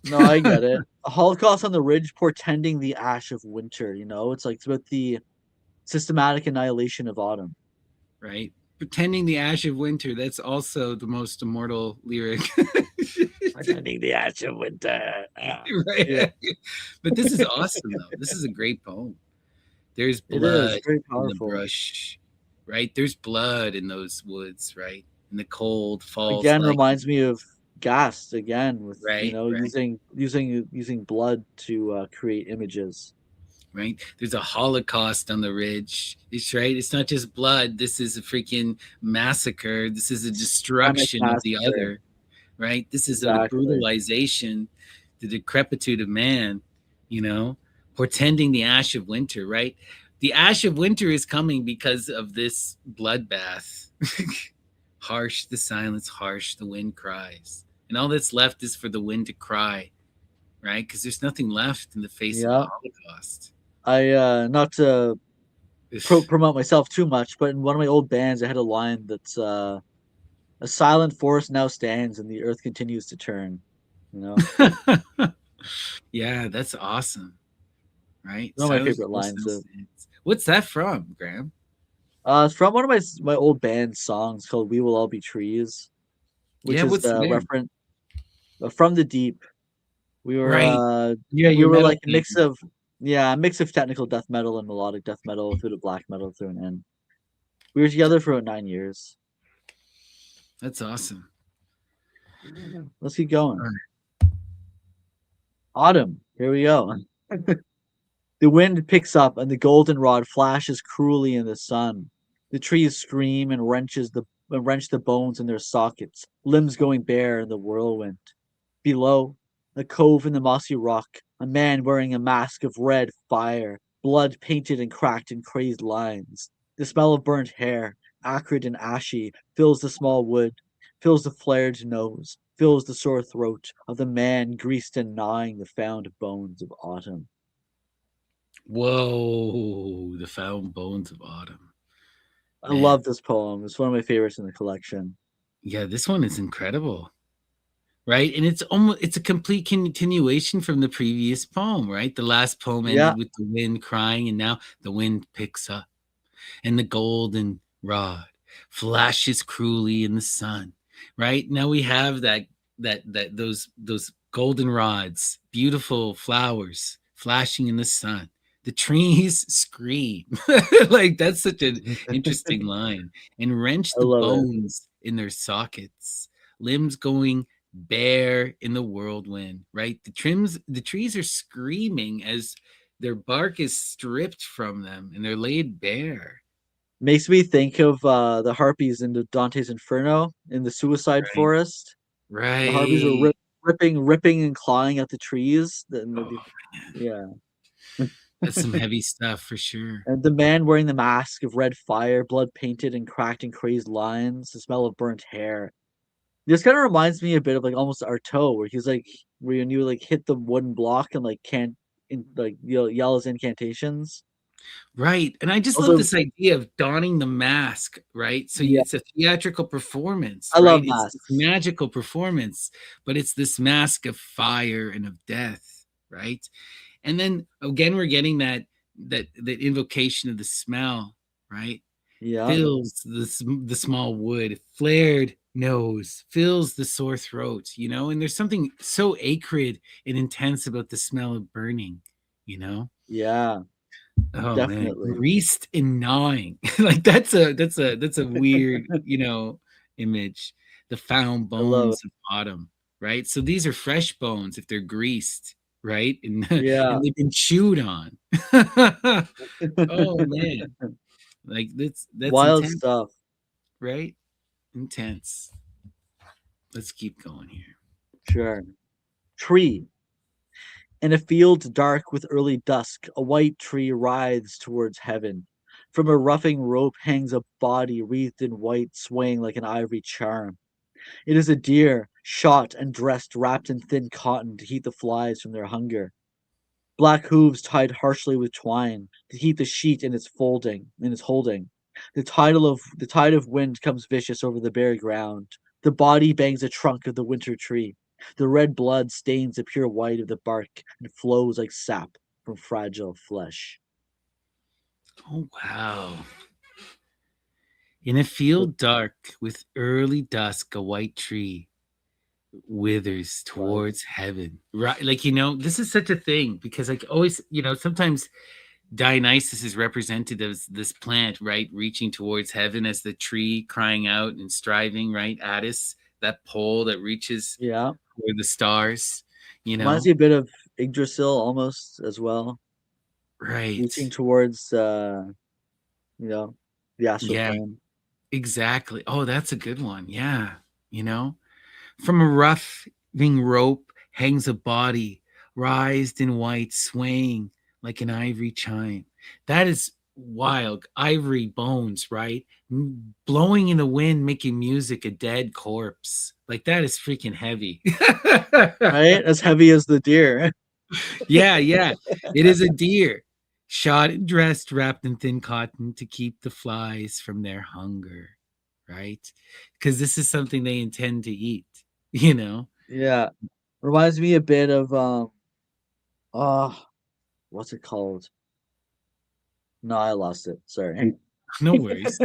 Speaker 2: No, I get it. A Holocaust on the ridge portending the ash of winter, you know? It's about the systematic annihilation of autumn.
Speaker 1: right? Pretending the ash of winter, that's also the most immortal lyric.
Speaker 2: Portending the ash of winter. Ah. Yeah,
Speaker 1: Right? But this is awesome though. This is a great poem. There's
Speaker 2: it is
Speaker 1: blood
Speaker 2: very
Speaker 1: in the
Speaker 2: powerful.
Speaker 1: brush, right? There's blood in those woods, right? And the cold falls
Speaker 2: Again,
Speaker 1: like
Speaker 2: reminds me of Gast again with,
Speaker 1: right, right,
Speaker 2: using blood to create images.
Speaker 1: right. There's a Holocaust on the ridge. It's right. It's not just blood. This is a freaking massacre. This is a
Speaker 2: Systemic
Speaker 1: destruction of the
Speaker 2: massacre.
Speaker 1: other, right? This is the
Speaker 2: Exactly.
Speaker 1: brutalization, the decrepitude of man, you know, portending the ash of winter, right? The ash of winter is coming because of this bloodbath. Harsh the silence, harsh the wind cries. And all that's left is for the wind to cry, right? Because there's nothing left in the face of the
Speaker 2: Yeah.
Speaker 1: Holocaust.
Speaker 2: I not to promote myself too much, but in one of my old bands, I had a line that's a silent forest now stands, and the earth continues to turn. You know,
Speaker 1: Yeah, that's awesome, right?
Speaker 2: one of my
Speaker 1: Silent
Speaker 2: favorite
Speaker 1: Force
Speaker 2: lines.
Speaker 1: now stands. What's that from, Graham?
Speaker 2: It's from one of my old band songs called "We Will All Be Trees," which
Speaker 1: Yeah,
Speaker 2: is
Speaker 1: what's the
Speaker 2: the
Speaker 1: name?
Speaker 2: reference from the deep.
Speaker 1: Right. Yeah,
Speaker 2: We
Speaker 1: your
Speaker 2: were
Speaker 1: metal
Speaker 2: like a mix
Speaker 1: band.
Speaker 2: of yeah, a mix of technical death metal and melodic death metal through to black metal through an end. We were together for about 9 years.
Speaker 1: That's awesome.
Speaker 2: Let's keep
Speaker 1: All
Speaker 2: going.
Speaker 1: right.
Speaker 2: Autumn. Here we go. The wind picks up and the goldenrod flashes cruelly in the sun. The trees scream and wrench the bones in their sockets, limbs going bare in the whirlwind. Below, a cove in the mossy rock, a man wearing a mask of red fire, blood painted and cracked in crazed lines. The smell of burnt hair, acrid and ashy, fills the small wood, fills the flared nose, fills the sore throat of the man greased and gnawing the found bones of autumn.
Speaker 1: Whoa, the found bones of autumn.
Speaker 2: I
Speaker 1: Man,
Speaker 2: love this poem. It's one of my favorites in the collection.
Speaker 1: yeah, this one is incredible. Right? And it's a complete continuation from the previous poem, right? The last poem
Speaker 2: Yeah,
Speaker 1: ended with the wind crying, and now the wind picks up, and the golden rod flashes cruelly in the sun. Right? Now we have those golden rods, beautiful flowers flashing in the sun. The trees scream. Like that's such an interesting line. And wrench
Speaker 2: I
Speaker 1: the
Speaker 2: love it.
Speaker 1: bones in their sockets, limbs going bare in the whirlwind, right? The trees are screaming as their bark is stripped from them and they're laid bare.
Speaker 2: Makes me think of the harpies in the Dante's Inferno in the Suicide
Speaker 1: Right.
Speaker 2: Forest. The harpies are
Speaker 1: Right.
Speaker 2: ripping and clawing at the trees.
Speaker 1: Oh man.
Speaker 2: Yeah.
Speaker 1: That's some heavy stuff for sure.
Speaker 2: And the man wearing the mask of red fire, blood painted and cracked in crazed lines, the smell of burnt hair. This kind of reminds me a bit of like almost Artaud, where he's like, where when you like hit the wooden block and like can't yell his incantations.
Speaker 1: Right. And I just love
Speaker 2: Also,
Speaker 1: this idea of donning the mask, right? So
Speaker 2: yeah,
Speaker 1: it's a theatrical performance,
Speaker 2: I
Speaker 1: right?
Speaker 2: love
Speaker 1: It's this
Speaker 2: masks.
Speaker 1: magical performance, but it's this mask of fire and of death, right? And then again, we're getting that invocation of the smell, right?
Speaker 2: Yeah,
Speaker 1: Fills the small wood, flared nose, fills the sore throat, and there's something so acrid and intense about the smell of burning, you know?
Speaker 2: yeah,
Speaker 1: Oh man,
Speaker 2: definitely.
Speaker 1: greased and gnawing. Like that's a weird, image. The found
Speaker 2: I love it.
Speaker 1: bones of autumn, right? So these are fresh bones if they're greased, right? And
Speaker 2: Yeah.
Speaker 1: and they've been chewed on. Oh man, like that's
Speaker 2: Wild
Speaker 1: intense,
Speaker 2: stuff.
Speaker 1: right? Intense. Let's keep going here.
Speaker 2: Sure. Tree. In a field dark with early dusk, a white tree writhes towards heaven. From a roughing rope hangs a body wreathed in white, swaying like an ivory charm. It is a deer, shot and dressed, wrapped in thin cotton to heat the flies from their hunger. Black hooves tied harshly with twine to heat the sheet in its holding. The tide of wind comes vicious over the bare ground. The body bangs the trunk of the winter tree. The red blood stains the pure white of the bark and flows like sap from fragile flesh.
Speaker 1: Oh wow. In a field dark with early dusk, a white tree withers
Speaker 2: Right.
Speaker 1: towards heaven. Right. Like, this is such a thing because, like, always, sometimes Dionysus is represented as this plant, right? Reaching towards heaven as the tree crying out and striving, right? Attis, that pole that reaches
Speaker 2: Yeah.
Speaker 1: toward the stars, you
Speaker 2: Reminds
Speaker 1: know?
Speaker 2: me a bit of Yggdrasil almost as well. Reaching
Speaker 1: Right.
Speaker 2: towards you know, the astral
Speaker 1: Yeah,
Speaker 2: plane.
Speaker 1: exactly. Oh, that's a good one. Yeah. You know? From a roughing rope hangs a body, writhed in white, swaying like an ivory chime. That is wild. Ivory bones, right? Blowing in the wind, making music, a dead corpse. Like that is freaking heavy.
Speaker 2: Right? As heavy as the deer.
Speaker 1: Yeah, yeah. It is a deer. Shot and dressed, wrapped in thin cotton to keep the flies from their hunger, right? Because this is something they intend to eat, you know?
Speaker 2: Yeah. Reminds me a bit of oh, what's it called? No, I lost it. Sorry.
Speaker 1: No worries.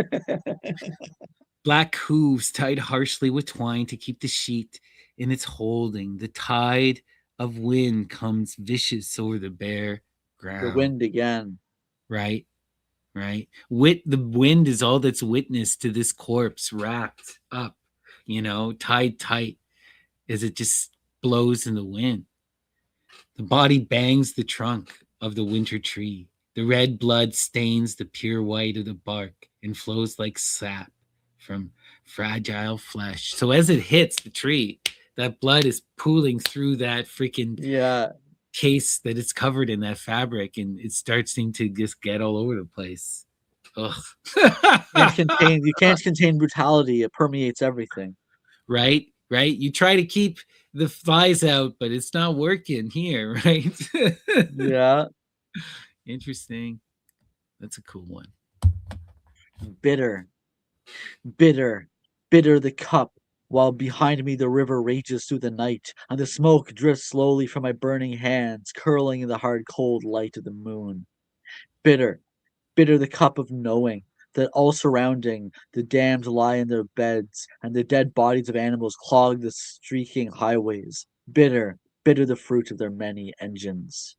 Speaker 1: Black hooves tied harshly with twine to keep the sheet in its holding. The tide of wind comes vicious over the bare
Speaker 2: The
Speaker 1: ground.
Speaker 2: wind again.
Speaker 1: Right, right. The wind is all that's witness to this corpse wrapped up, tied tight as it just blows in the wind. The body bangs the trunk. of the winter tree. The red blood stains the pure white of the bark and flows like sap from fragile flesh. So as it hits the tree, that blood is pooling through that freaking
Speaker 2: Yeah.
Speaker 1: case that it's covered in, that fabric, and it starts to just get all over the place. Ugh.
Speaker 2: You can't contain brutality. It permeates everything.
Speaker 1: Right? Right? You try to keep the flies out, but it's not working here, right?
Speaker 2: Yeah.
Speaker 1: Interesting. That's a cool one.
Speaker 2: Bitter, bitter, bitter the cup, while behind me the river rages through the night, and the smoke drifts slowly from my burning hands, curling in the hard cold light of the moon. Bitter, bitter the cup of knowing that all surrounding the damned lie in their beds, and the dead bodies of animals clog the streaking highways. Bitter, bitter the fruit of their many engines.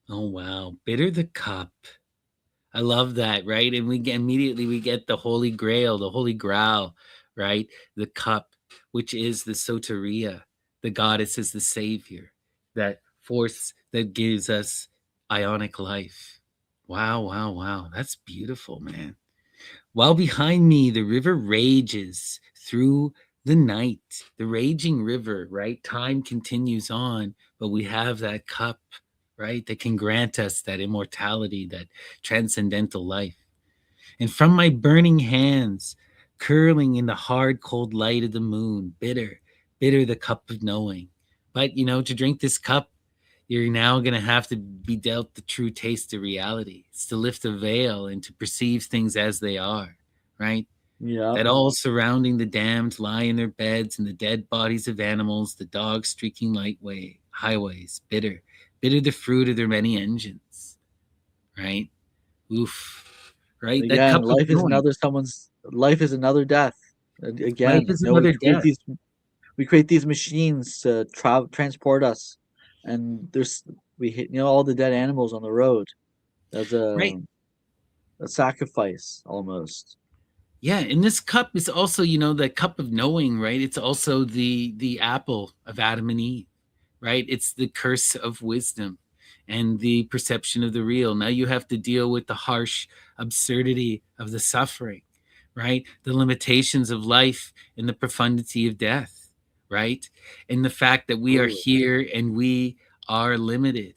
Speaker 1: Oh wow. Bitter the cup. I love that, right? And immediately we get the holy grail, the holy grail, right? The cup, which is the soteria. The goddess is the savior, that force that gives us ionic life. Wow, wow, wow. That's beautiful, man. While behind me, the river rages through the night, the raging river, right? Time continues on, but we have that cup, right? That can grant us that immortality, that transcendental life. And from my burning hands, curling in the hard, cold light of the moon, bitter, bitter the cup of knowing. But, to drink this cup, you're now going to have to be dealt the true taste of reality. It's to lift the veil and to perceive things as they are, right?
Speaker 2: Yeah,
Speaker 1: That all surrounding the damned lie in their beds and the dead bodies of animals, the dogs streaking highways, bitter, bitter the fruit of their many engines, right? Oof, right? That
Speaker 2: again,
Speaker 1: cup of knowing.
Speaker 2: life is another death.
Speaker 1: Life
Speaker 2: Again,
Speaker 1: is another death.
Speaker 2: we create these machines to transport us, and we hit all the dead animals on the road as
Speaker 1: Right.
Speaker 2: a sacrifice almost.
Speaker 1: Yeah, and this cup is also, the cup of knowing, right? It's also the apple of Adam and Eve, right? It's the curse of wisdom and the perception of the real. Now you have to deal with the harsh absurdity of the suffering, right? The limitations of life and the profundity of death, right? And the fact that we are
Speaker 2: Absolutely.
Speaker 1: here and we are limited.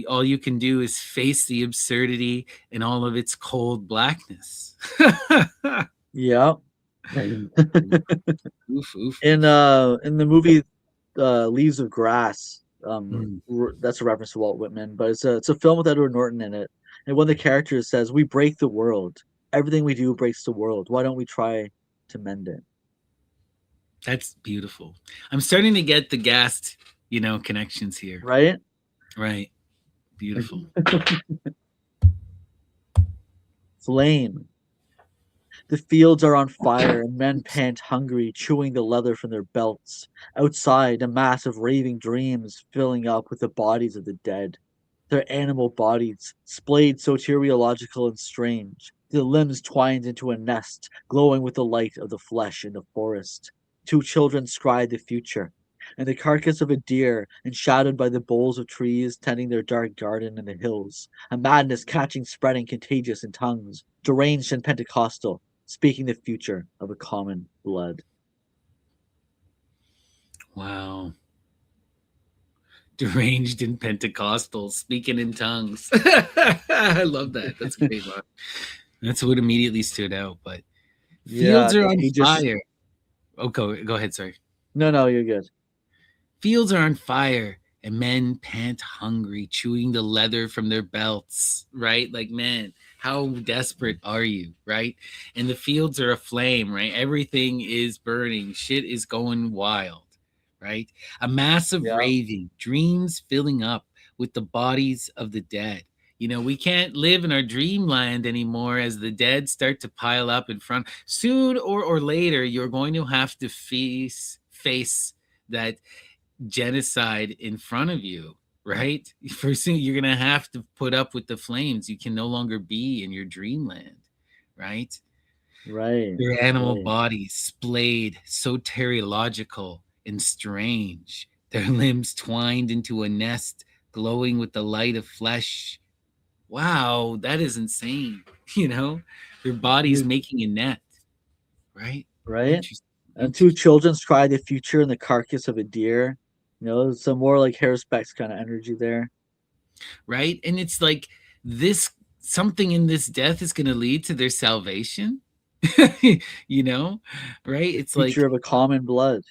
Speaker 1: All you can do is face the absurdity in all of its cold blackness.
Speaker 2: Yeah.
Speaker 1: Oof, oof, oof.
Speaker 2: In the movie Leaves of Grass,
Speaker 1: Mm.
Speaker 2: that's a reference to Walt Whitman, but it's a film with Edward Norton in it, and one of the characters says, "We break the world. Everything we do breaks the world. Why don't we try to mend it?"
Speaker 1: That's beautiful. I'm starting to get the gassed, connections here.
Speaker 2: Right?
Speaker 1: Right. Beautiful.
Speaker 2: Flame. The fields are on fire, and men pant hungry, chewing the leather from their belts. Outside, a mass of raving dreams filling up with the bodies of the dead. Their animal bodies, splayed soteriological and strange, the limbs twined into a nest, glowing with the light of the flesh in the forest. Two children scried the future, and the carcass of a deer, enshadowed by the boles of trees tending their dark garden in the hills. A madness catching, spreading, contagious in tongues, deranged and Pentecostal, speaking the future of a common blood.
Speaker 1: Wow. Deranged and Pentecostal, speaking in tongues. I love that. That's a great one. That's what immediately stood out. But
Speaker 2: Yeah,
Speaker 1: fields are on
Speaker 2: he just
Speaker 1: fire. Oh, go ahead. Sorry.
Speaker 2: no, you're good.
Speaker 1: Fields are on fire and men pant hungry, chewing the leather from their belts, right? Like, man, how desperate are you, right? And the fields are aflame, right? Everything is burning, shit is going wild, right? A massive
Speaker 2: Yeah,
Speaker 1: raving, dreams filling up with the bodies of the dead. We can't live in our dreamland anymore as the dead start to pile up in front. Soon or later, you're going to have to face that genocide in front of you, right? First thing, you're gonna have to put up with the flames. You can no longer be in your dreamland, right?
Speaker 2: right,
Speaker 1: Their animal
Speaker 2: right.
Speaker 1: bodies splayed, soteriological and strange. Their limbs twined into a nest, glowing with the light of flesh. Wow, that is insane. You know, their body's
Speaker 2: You
Speaker 1: making a net, right?
Speaker 2: right?
Speaker 1: Interesting.
Speaker 2: And two
Speaker 1: Interesting.
Speaker 2: children scry the future in the carcass of a deer. Some more like Harrispex kind of energy there.
Speaker 1: Right? And it's like this something in this death is going to lead to their salvation. you know, right? It's
Speaker 2: Future
Speaker 1: like,
Speaker 2: of a common blood.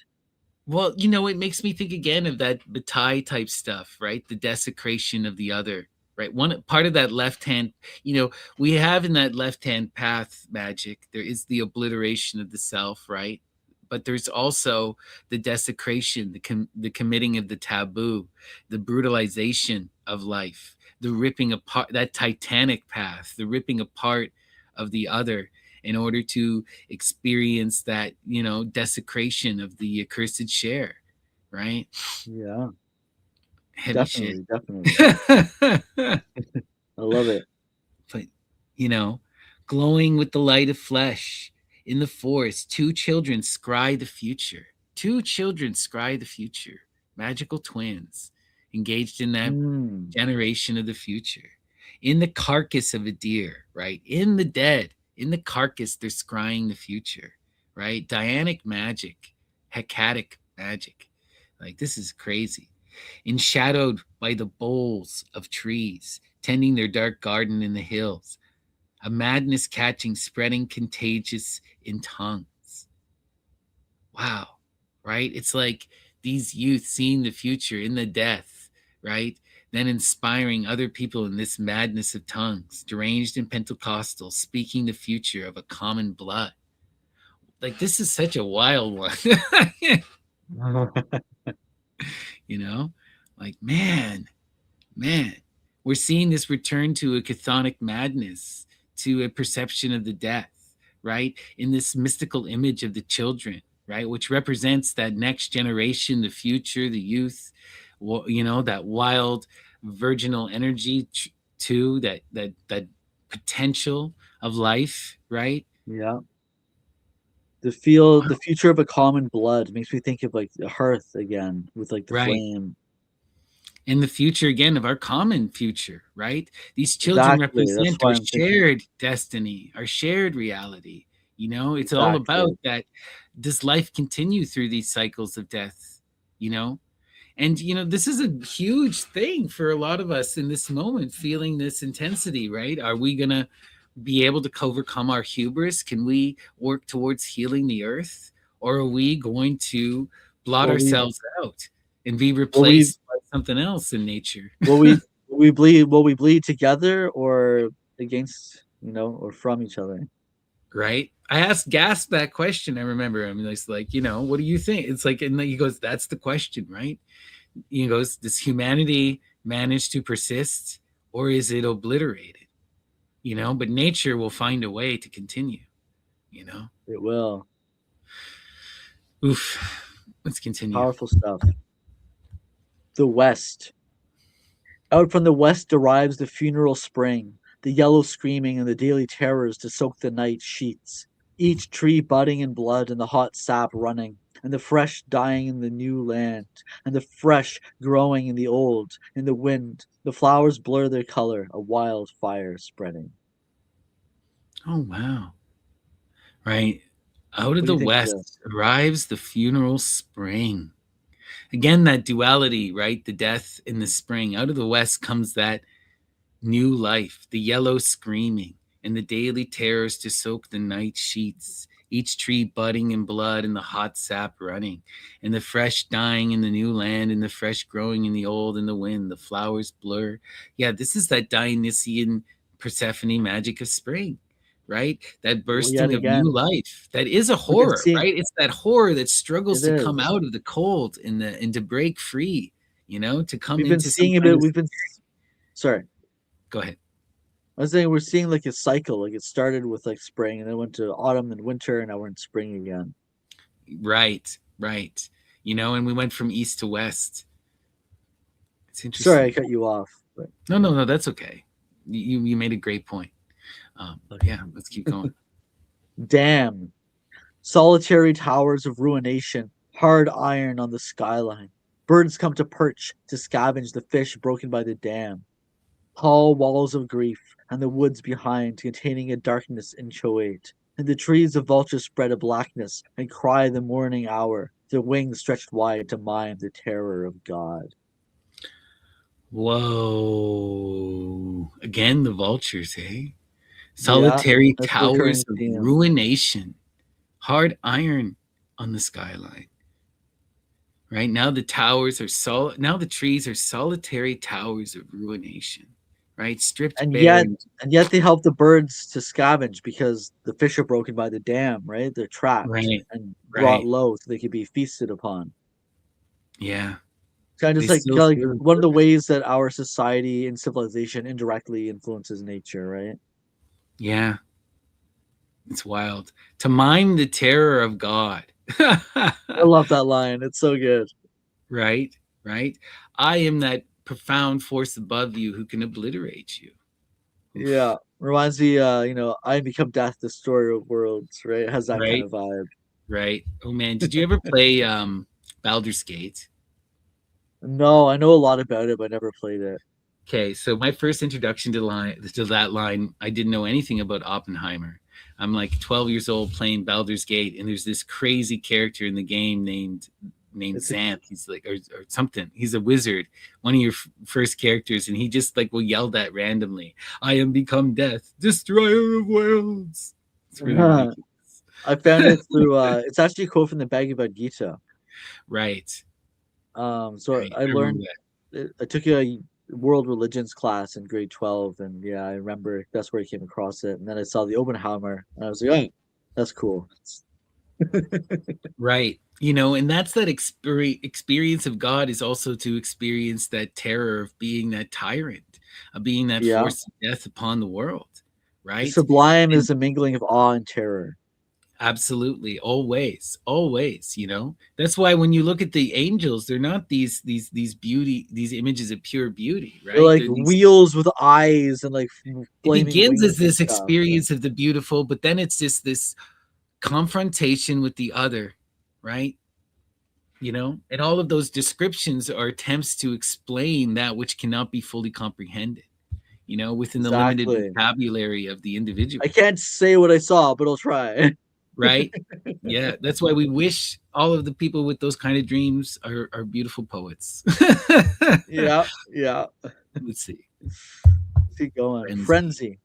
Speaker 1: well, it makes me think again of that Bataille type stuff, right? The desecration of the other, right? One part of that left hand, we have in that left hand path magic, there is the obliteration of the self, right? But there's also the desecration, the committing of the taboo, the brutalization of life, the ripping apart, that titanic path, the ripping apart of the other in order to experience that desecration of the accursed share, right?
Speaker 2: Yeah,
Speaker 1: Heavy shit.
Speaker 2: definitely, definitely. I love it.
Speaker 1: But you know glowing with the light of flesh in the forest, two children scry the future, magical twins engaged in that
Speaker 2: Mm,
Speaker 1: generation of the future, in the carcass of a deer, right? In the dead, in the carcass, they're scrying the future, right? Dianic magic, hecatic magic. Like, this is crazy. Enshadowed by the boles of trees, tending their dark garden in the hills, a madness catching, spreading contagious in tongues. Wow, right? It's like these youth seeing the future in the death, right? Then inspiring other people in this madness of tongues, deranged and Pentecostal, speaking the future of a common blood. Like, this is such a wild one. you know? Like, man, we're seeing this return to a chthonic madness, to a perception of the death, right? In this mystical image of the children, right? Which represents that next generation, the future, the youth, that wild virginal energy too, that potential of life, right?
Speaker 2: yeah. The future of a common blood makes me think of like the hearth again with like the
Speaker 1: Right.
Speaker 2: flame.
Speaker 1: In the future again of our common future, right? These children
Speaker 2: Exactly. That's
Speaker 1: represent our
Speaker 2: why I'm thinking.
Speaker 1: shared destiny, our shared reality. It's all about
Speaker 2: Exactly.
Speaker 1: that. Does life continue through these cycles of death? You know, and this is a huge thing for a lot of us in this moment, feeling this intensity, right? Are we gonna be able to overcome our hubris? Can we work towards healing the earth? Or are we going to blot
Speaker 2: Will we
Speaker 1: ourselves out and be
Speaker 2: will we
Speaker 1: replaced by something else in nature?
Speaker 2: will we bleed together or against, or from each other?
Speaker 1: Right? I asked Gasp that question. I remember him. He's like, what do you think? It's like, and he goes, that's the question, right? He goes, does humanity manage to persist, or is it obliterated? But nature will find a way to continue, you know?
Speaker 2: It will.
Speaker 1: Oof. Let's continue.
Speaker 2: Powerful stuff. The West. Out from the west derives the funeral spring, the yellow screaming and the daily terrors to soak the night sheets. Each tree budding in blood and the hot sap running, and the fresh dying in the new land, and the fresh growing in the old, in the wind. The flowers blur their color, a wild fire spreading.
Speaker 1: Oh, wow. Right. Out of
Speaker 2: What do
Speaker 1: the
Speaker 2: you think of this?
Speaker 1: west arrives the funeral spring. Again, that duality, right? The death in the spring. Out of the west comes that new life, the yellow screaming, and the daily terrors to soak the night sheets, each tree budding in blood and the hot sap running, and the fresh dying in the new land and the fresh growing in the old in the wind, the flowers blur. Yeah, this is that Dionysian Persephone magic of spring, right? That
Speaker 2: Well, yet
Speaker 1: bursting of new
Speaker 2: again,
Speaker 1: life. That is a
Speaker 2: we've been
Speaker 1: horror,
Speaker 2: seeing
Speaker 1: right? It's that horror that struggles
Speaker 2: it
Speaker 1: to come
Speaker 2: is.
Speaker 1: out of the cold and to break free, to come
Speaker 2: We've been
Speaker 1: into some
Speaker 2: seeing a
Speaker 1: kind
Speaker 2: bit.
Speaker 1: of.
Speaker 2: Sorry.
Speaker 1: Go ahead.
Speaker 2: I was saying we're seeing like a cycle. Like it started with like spring, and then went to autumn and winter, and now we're in spring again.
Speaker 1: Right, right. And we went from east to west. It's
Speaker 2: Sorry, I
Speaker 1: interesting.
Speaker 2: cut you off. But
Speaker 1: No, no, no, that's okay. You made a great point.
Speaker 2: okay.
Speaker 1: Yeah, let's keep going.
Speaker 2: Damn. Solitary towers of ruination, hard iron on the skyline. Birds come to perch to scavenge the fish broken by the dam. Tall walls of grief, and the woods behind containing a darkness inchoate. And the trees of vultures spread a blackness and cry the morning hour, their wings stretched wide to mime the terror of God.
Speaker 1: Whoa. Again, the vultures, eh?
Speaker 2: Yeah,
Speaker 1: Solitary
Speaker 2: that's a
Speaker 1: towers
Speaker 2: recurring
Speaker 1: of
Speaker 2: theme.
Speaker 1: ruination. Hard iron on the skyline. Right now, now the trees are solitary towers of ruination. Right, stripped
Speaker 2: And
Speaker 1: bare.
Speaker 2: yet and yet they help the birds to scavenge because the fish are broken by the dam, right? They're trapped
Speaker 1: Right,
Speaker 2: and brought
Speaker 1: right,
Speaker 2: low so they can be feasted upon.
Speaker 1: yeah.
Speaker 2: Kind of
Speaker 1: They
Speaker 2: just like
Speaker 1: still
Speaker 2: kinda like
Speaker 1: serve a
Speaker 2: one of the
Speaker 1: purpose.
Speaker 2: ways that our society and civilization indirectly influences nature, right?
Speaker 1: Yeah, it's wild. To mime the terror of God.
Speaker 2: I love that line. It's so good.
Speaker 1: Right, right. I am that profound force above you who can obliterate you.
Speaker 2: Yeah.
Speaker 1: Oof.
Speaker 2: Reminds me, I Become Death, Destroyer of Worlds, right? It has that kind
Speaker 1: Right,
Speaker 2: of vibe.
Speaker 1: right. Oh man, did you ever play Baldur's Gate?
Speaker 2: No, I know a lot about it, but I never played it.
Speaker 1: Okay, so my first introduction to that line, I didn't know anything about Oppenheimer. I'm like 12 years old playing Baldur's Gate, and there's this crazy character in the game named
Speaker 2: It's a
Speaker 1: Xanth. He's like or something. He's a wizard, one of your first characters, and he just like will yell that randomly. I am become death, destroyer of worlds. It's really ridiculous.
Speaker 2: I found it through it's actually a quote from the Bhagavad Gita.
Speaker 1: Right,
Speaker 2: So
Speaker 1: right.
Speaker 2: I
Speaker 1: I remember
Speaker 2: learned
Speaker 1: that.
Speaker 2: I took a world religions class in grade 12, and yeah, I remember that's where I came across it. And then I saw the Oppenheimer, and I was like, oh, that's cool.
Speaker 1: Right. And that's that experience of God is also to experience that terror of being that tyrant, of being that
Speaker 2: Yeah.
Speaker 1: force of death upon the world.
Speaker 2: The
Speaker 1: Right.
Speaker 2: sublime
Speaker 1: And
Speaker 2: is a mingling of awe and terror.
Speaker 1: absolutely, always, always, that's why when you look at the angels, they're not these images of pure beauty,
Speaker 2: They're
Speaker 1: right?
Speaker 2: like
Speaker 1: They're these
Speaker 2: wheels with eyes and like
Speaker 1: it
Speaker 2: flaming
Speaker 1: begins as
Speaker 2: wings and
Speaker 1: this
Speaker 2: stuff.
Speaker 1: experience of the beautiful, but then it's just this confrontation with the other, right? And all of those descriptions are attempts to explain that which cannot be fully comprehended, within the limited
Speaker 2: Exactly.
Speaker 1: vocabulary of the
Speaker 2: I
Speaker 1: individual.
Speaker 2: can't say what I saw, but I'll try.
Speaker 1: Right. Yeah, that's why we wish all of the people with those kind of dreams are beautiful poets.
Speaker 2: Yeah, yeah.
Speaker 1: Let's see.
Speaker 2: Keep going.
Speaker 1: Frenzy.
Speaker 2: Frenzy.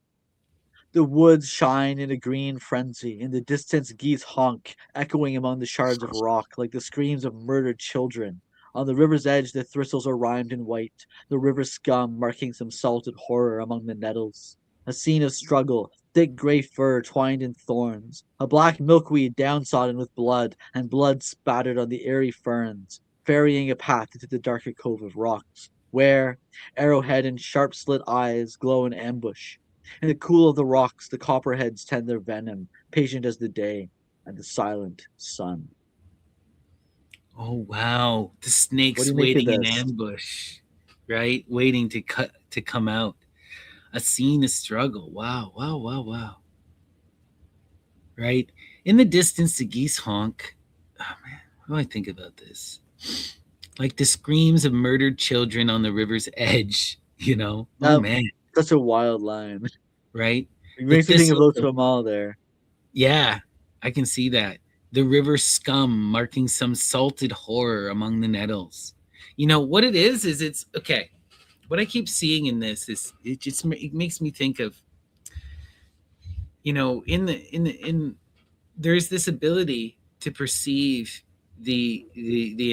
Speaker 2: The woods shine in a green frenzy. In the distance, geese honk, echoing among the shards of rock like the screams of murdered children. On the river's edge, the thistles are rhymed in white, the river scum marking some salted horror among the nettles. A scene of struggle, thick gray fur twined in thorns, a black milkweed downsodden with blood, and blood spattered on the airy ferns, ferrying a path into the darker cove of rocks, where arrowhead and sharp slit eyes glow in ambush. In the cool of the rocks, the copperheads tend their venom, patient as the day and the silent sun.
Speaker 1: Oh wow, the
Speaker 2: What do
Speaker 1: snakes
Speaker 2: you make of
Speaker 1: waiting in
Speaker 2: this?
Speaker 1: ambush, right? Waiting to come out. A scene of struggle. Wow, wow, wow, wow. Right? In the distance, the geese honk. Oh man, what do I think about this? Like the screams of murdered children on the river's edge. Oh
Speaker 2: That
Speaker 1: man,
Speaker 2: Such a wild line.
Speaker 1: right?
Speaker 2: It
Speaker 1: The
Speaker 2: makes me think of
Speaker 1: thistles
Speaker 2: Los
Speaker 1: of,
Speaker 2: Mal there.
Speaker 1: yeah, I can see that. The river scum marking some salted horror among the nettles. What it is it's okay. What I keep seeing in this is it makes me think of, in there's this ability to perceive the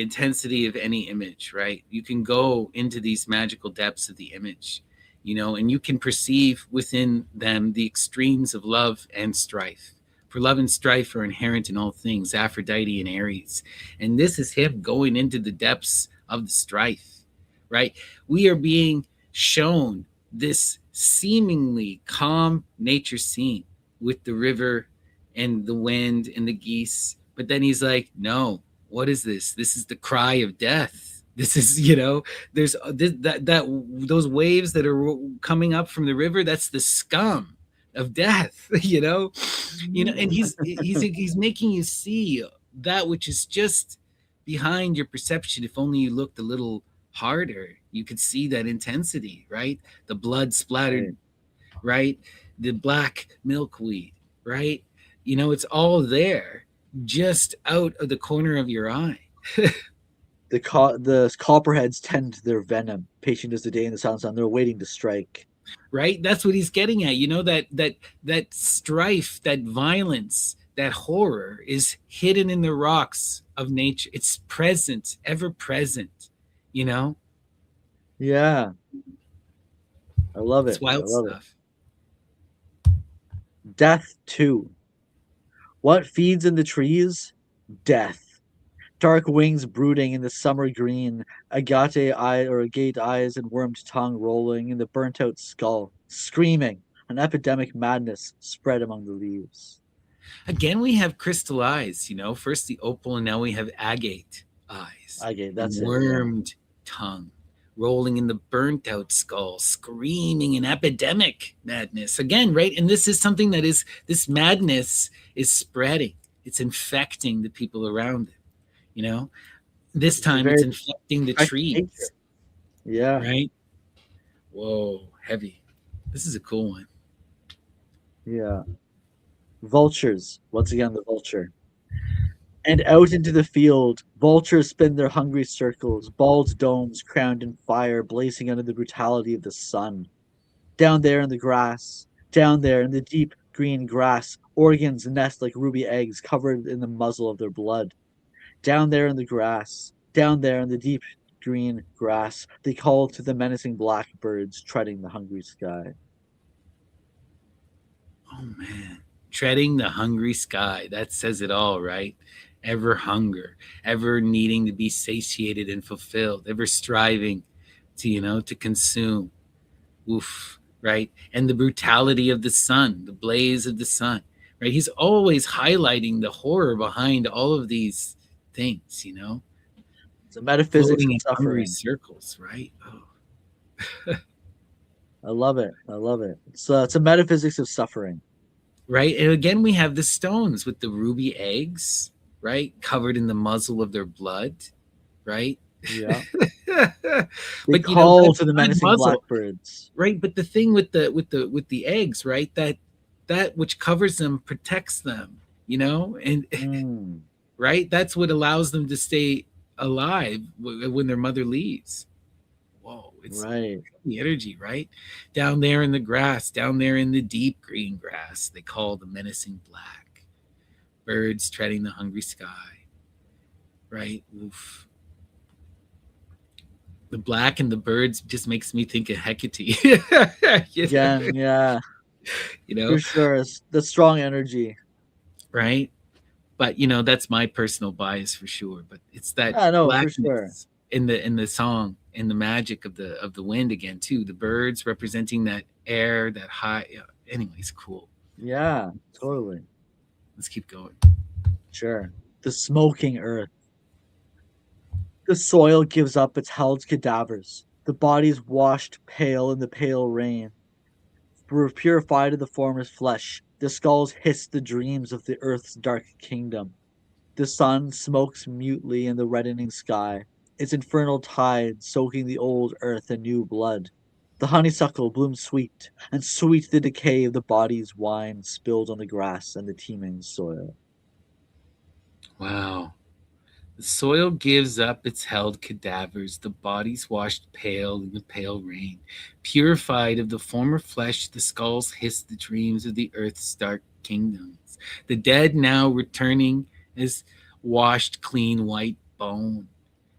Speaker 1: intensity of any image, right? You can go into these magical depths of the image, and you can perceive within them the extremes of love and strife. For love and strife are inherent in all things, Aphrodite and Ares. And this is him going into the depths of the strife, right? We are being shown this seemingly calm nature scene with the river and the wind and the geese. But then he's like, no, what is this? This is the cry of death. This is, there's those waves that are coming up from the river. That's the scum of death, and he's making you see that which is just behind your perception. If only you looked a little harder, you could see that intensity, right? The blood splattered,
Speaker 2: Right.
Speaker 1: right? The black milkweed, right? It's all there, just out of the corner of your eye.
Speaker 2: The copperheads tend to their venom. Patient as the day in the sun sun. They're waiting to strike.
Speaker 1: Right, that's what he's getting at. That strife, that violence, that horror is hidden in the rocks of nature. It's present, ever present. you know
Speaker 2: Yeah, I love
Speaker 1: it's
Speaker 2: it. I
Speaker 1: wild
Speaker 2: love it.
Speaker 1: stuff.
Speaker 2: Death 2. What feeds in the trees? Death. Dark wings brooding in the summer green, agate eyes and wormed tongue rolling in the burnt out skull, screaming, an epidemic madness spread among the leaves.
Speaker 1: Again, we have crystal eyes. First the opal, and now we have agate eyes
Speaker 2: Agate,
Speaker 1: and
Speaker 2: that's it, yeah.
Speaker 1: wormed tongue rolling in the burnt out skull, screaming in epidemic madness. Again, right? And this is something this madness is spreading. It's infecting the people around it. You know, this
Speaker 2: It's a
Speaker 1: time it's
Speaker 2: very
Speaker 1: infecting the
Speaker 2: affecting nature.
Speaker 1: trees,
Speaker 2: Yeah,
Speaker 1: right? Whoa, heavy. This is a cool one.
Speaker 2: yeah. Vultures, once again, the vulture. And out into the field, vultures spin their hungry circles, bald domes crowned in fire, blazing under the brutality of the sun. Down there in the grass, down there in the deep green grass, organs nest like ruby eggs covered in the muzzle of their blood. Down there in the grass, down there in the deep green grass, they call to the menacing blackbirds treading the hungry sky.
Speaker 1: Oh man, treading the hungry sky. That says it all, right? Ever hunger, ever needing to be satiated and fulfilled, ever striving to consume. Oof, right? And the brutality of the sun, the blaze of the sun, right? He's always highlighting the horror behind all of these things,
Speaker 2: It's a metaphysics
Speaker 1: floating
Speaker 2: of
Speaker 1: in hungry
Speaker 2: suffering.
Speaker 1: circles, right? Oh,
Speaker 2: I love it. I love it. It's a metaphysics of suffering.
Speaker 1: right. And again, we have the stones with the ruby eggs, right? Covered in the muzzle of their blood, right?
Speaker 2: Yeah. They
Speaker 1: But
Speaker 2: call
Speaker 1: that
Speaker 2: to the
Speaker 1: blood
Speaker 2: menacing
Speaker 1: muzzle,
Speaker 2: blackbirds.
Speaker 1: right? But the thing with the eggs, right? That which covers them protects them, and
Speaker 2: Mm,
Speaker 1: right, that's what allows them to stay alive when their mother leaves. Whoa, it's
Speaker 2: right.
Speaker 1: the energy, right? Down there in the grass, down there in the deep green grass, they call the menacing black. Birds treading the hungry sky, right? Oof. The black and the birds just makes me think of Hecate. you know,
Speaker 2: Again, yeah,
Speaker 1: you
Speaker 2: for
Speaker 1: know,
Speaker 2: sure. It's the strong energy.
Speaker 1: right? But that's my personal bias for sure. But it's that
Speaker 2: Yeah, no, for sure.
Speaker 1: blackness in the song, in the magic of the wind again too. The birds representing that air, that high. Anyways, cool.
Speaker 2: Yeah, totally.
Speaker 1: Let's keep going.
Speaker 2: Sure. The smoking earth. The soil gives up its held cadavers. The bodies washed pale in the pale rain. Were purified of the formless flesh. The skulls hiss the dreams of the earth's dark kingdom. The sun smokes mutely in the reddening sky, its infernal tide soaking the old earth in new blood. The honeysuckle blooms sweet, and sweet the decay of the body's wine spilled on the grass and the teeming soil.
Speaker 1: Wow. The soil gives up its held cadavers, the bodies washed pale in the pale rain. Purified of the former flesh, the skulls hiss the dreams of the earth's dark kingdoms. The dead now returning as washed, clean white bone,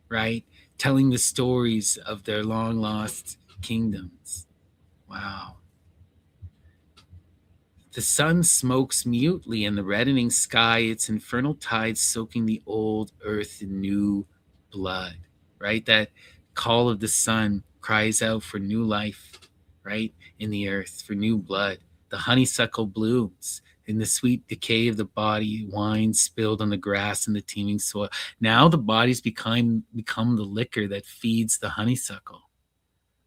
Speaker 1: right? Telling the stories of their long lost kingdoms. Wow. The sun smokes mutely in the reddening sky, its infernal tides soaking the old earth in new blood, right? That call of the sun cries out for new life, right? In the earth, for new blood. The honeysuckle blooms in the sweet decay of the body, wine spilled on the grass and the teeming soil. Now the bodies become the liquor that feeds the honeysuckle,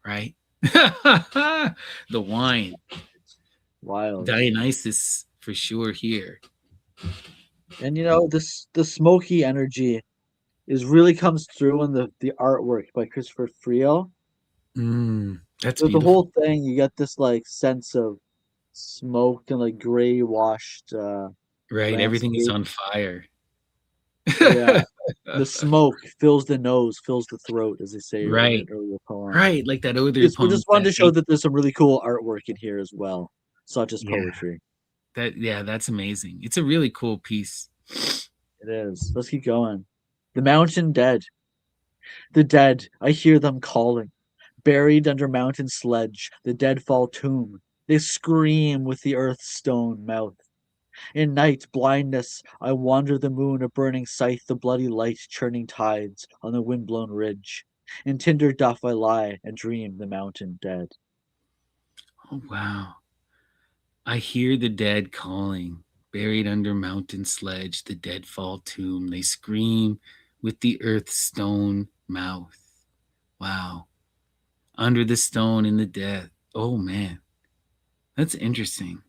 Speaker 1: right? The wine,
Speaker 2: Wild.
Speaker 1: Dionysus for sure here.
Speaker 2: And this the smoky energy. is really comes through in the artwork by Christopher Frio.
Speaker 1: That's
Speaker 2: The
Speaker 1: beautiful.
Speaker 2: whole thing, you get this like sense of smoke and like gray washed
Speaker 1: Right. Everything is
Speaker 2: landscape.
Speaker 1: on fire.
Speaker 2: Yeah. The smoke fills the nose, fills the throat, as they say in an
Speaker 1: Right.
Speaker 2: earlier poem.
Speaker 1: Right. Like that other
Speaker 2: We
Speaker 1: poem
Speaker 2: just wanted
Speaker 1: that
Speaker 2: to show that there's some really cool artwork in here as well. It's not just
Speaker 1: yeah,
Speaker 2: poetry.
Speaker 1: that's amazing. It's a really cool piece.
Speaker 2: It is. Let's keep going. The mountain dead. The dead, I hear them calling. Buried under mountain sledge, the dead fall tomb. They scream with the earth's stone mouth. In night blindness, I wander the moon, a burning scythe, the bloody light churning tides on the wind-blown ridge. In tinder duff I lie and dream the mountain dead.
Speaker 1: Oh wow. I hear the dead calling, buried under mountain sledge, the dead fall tomb. They scream with the earth's stone mouth. Wow. Under the stone in the death. Oh man. That's interesting.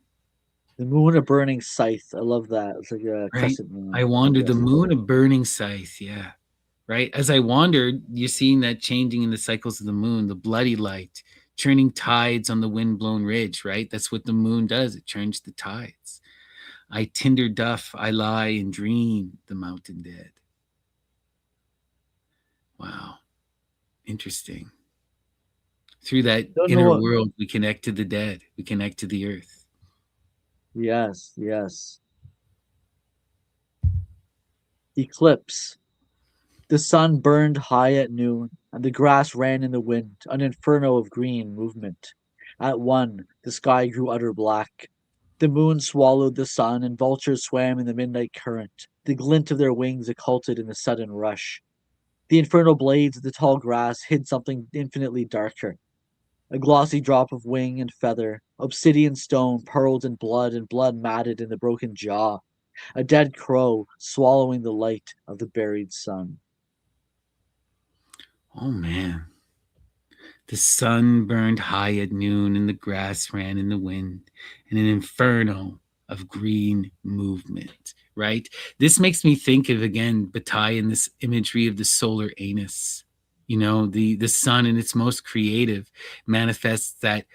Speaker 2: The moon, a burning scythe. I love that. It's like a
Speaker 1: Right?
Speaker 2: crescent
Speaker 1: I
Speaker 2: moon, I
Speaker 1: wandered the
Speaker 2: guess.
Speaker 1: moon, a burning scythe. Yeah. Right? As I wandered, you're seeing that changing in the cycles of the moon, the bloody light, churning tides on the wind-blown ridge, right? That's what the moon does. It churns the tides. I tinder duff, I lie and dream the mountain dead. Wow. Interesting. Through that
Speaker 2: Don't know
Speaker 1: inner
Speaker 2: what.
Speaker 1: world, we connect to the dead. We connect to the earth.
Speaker 2: Yes, yes. Eclipse. The sun burned high at noon, and the grass ran in the wind, an inferno of green movement. At one, the sky grew utter black. The moon swallowed the sun, and vultures swam in the midnight current, the glint of their wings occulted in the sudden rush. The infernal blades of the tall grass hid something infinitely darker, a glossy drop of wing and feather, obsidian stone pearled in blood and blood matted in the broken jaw, a dead crow swallowing the light of the buried sun.
Speaker 1: Oh man. The sun burned high at noon, and the grass ran in the wind, in an inferno of green movement, right? This makes me think of, again, Bataille and this imagery of the solar anus. You know, the sun in its most creative manifests that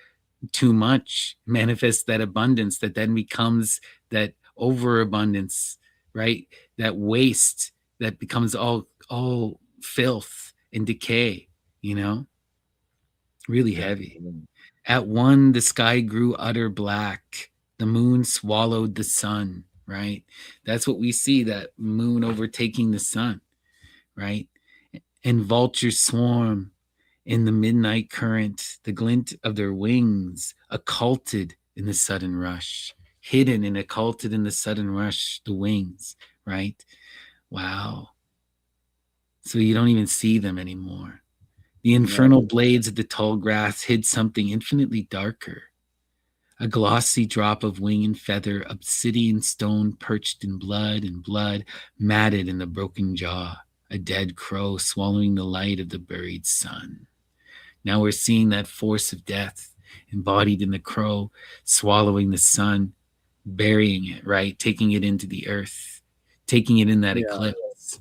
Speaker 1: too much, manifests that abundance that then becomes that overabundance, right? That waste that becomes all filth and decay, you know? Really heavy. At one, the sky grew utter black. The moon swallowed the sun, right? That's what we see, that moon overtaking the sun, right? And vultures swarm in the midnight current, the glint of their wings, occulted in the sudden rush, hidden and occulted in the sudden rush, the wings, right? Wow. So you don't even see them anymore. The infernal
Speaker 2: No.
Speaker 1: blades of the tall grass hid something infinitely darker. A glossy drop of wing and feather, obsidian stone perched in blood, and blood matted in the broken jaw, a dead crow swallowing the light of the buried sun. Now we're seeing that force of death embodied in the crow, swallowing the sun, burying it, right? Taking it into the earth, taking it in that
Speaker 2: Yeah.
Speaker 1: eclipse.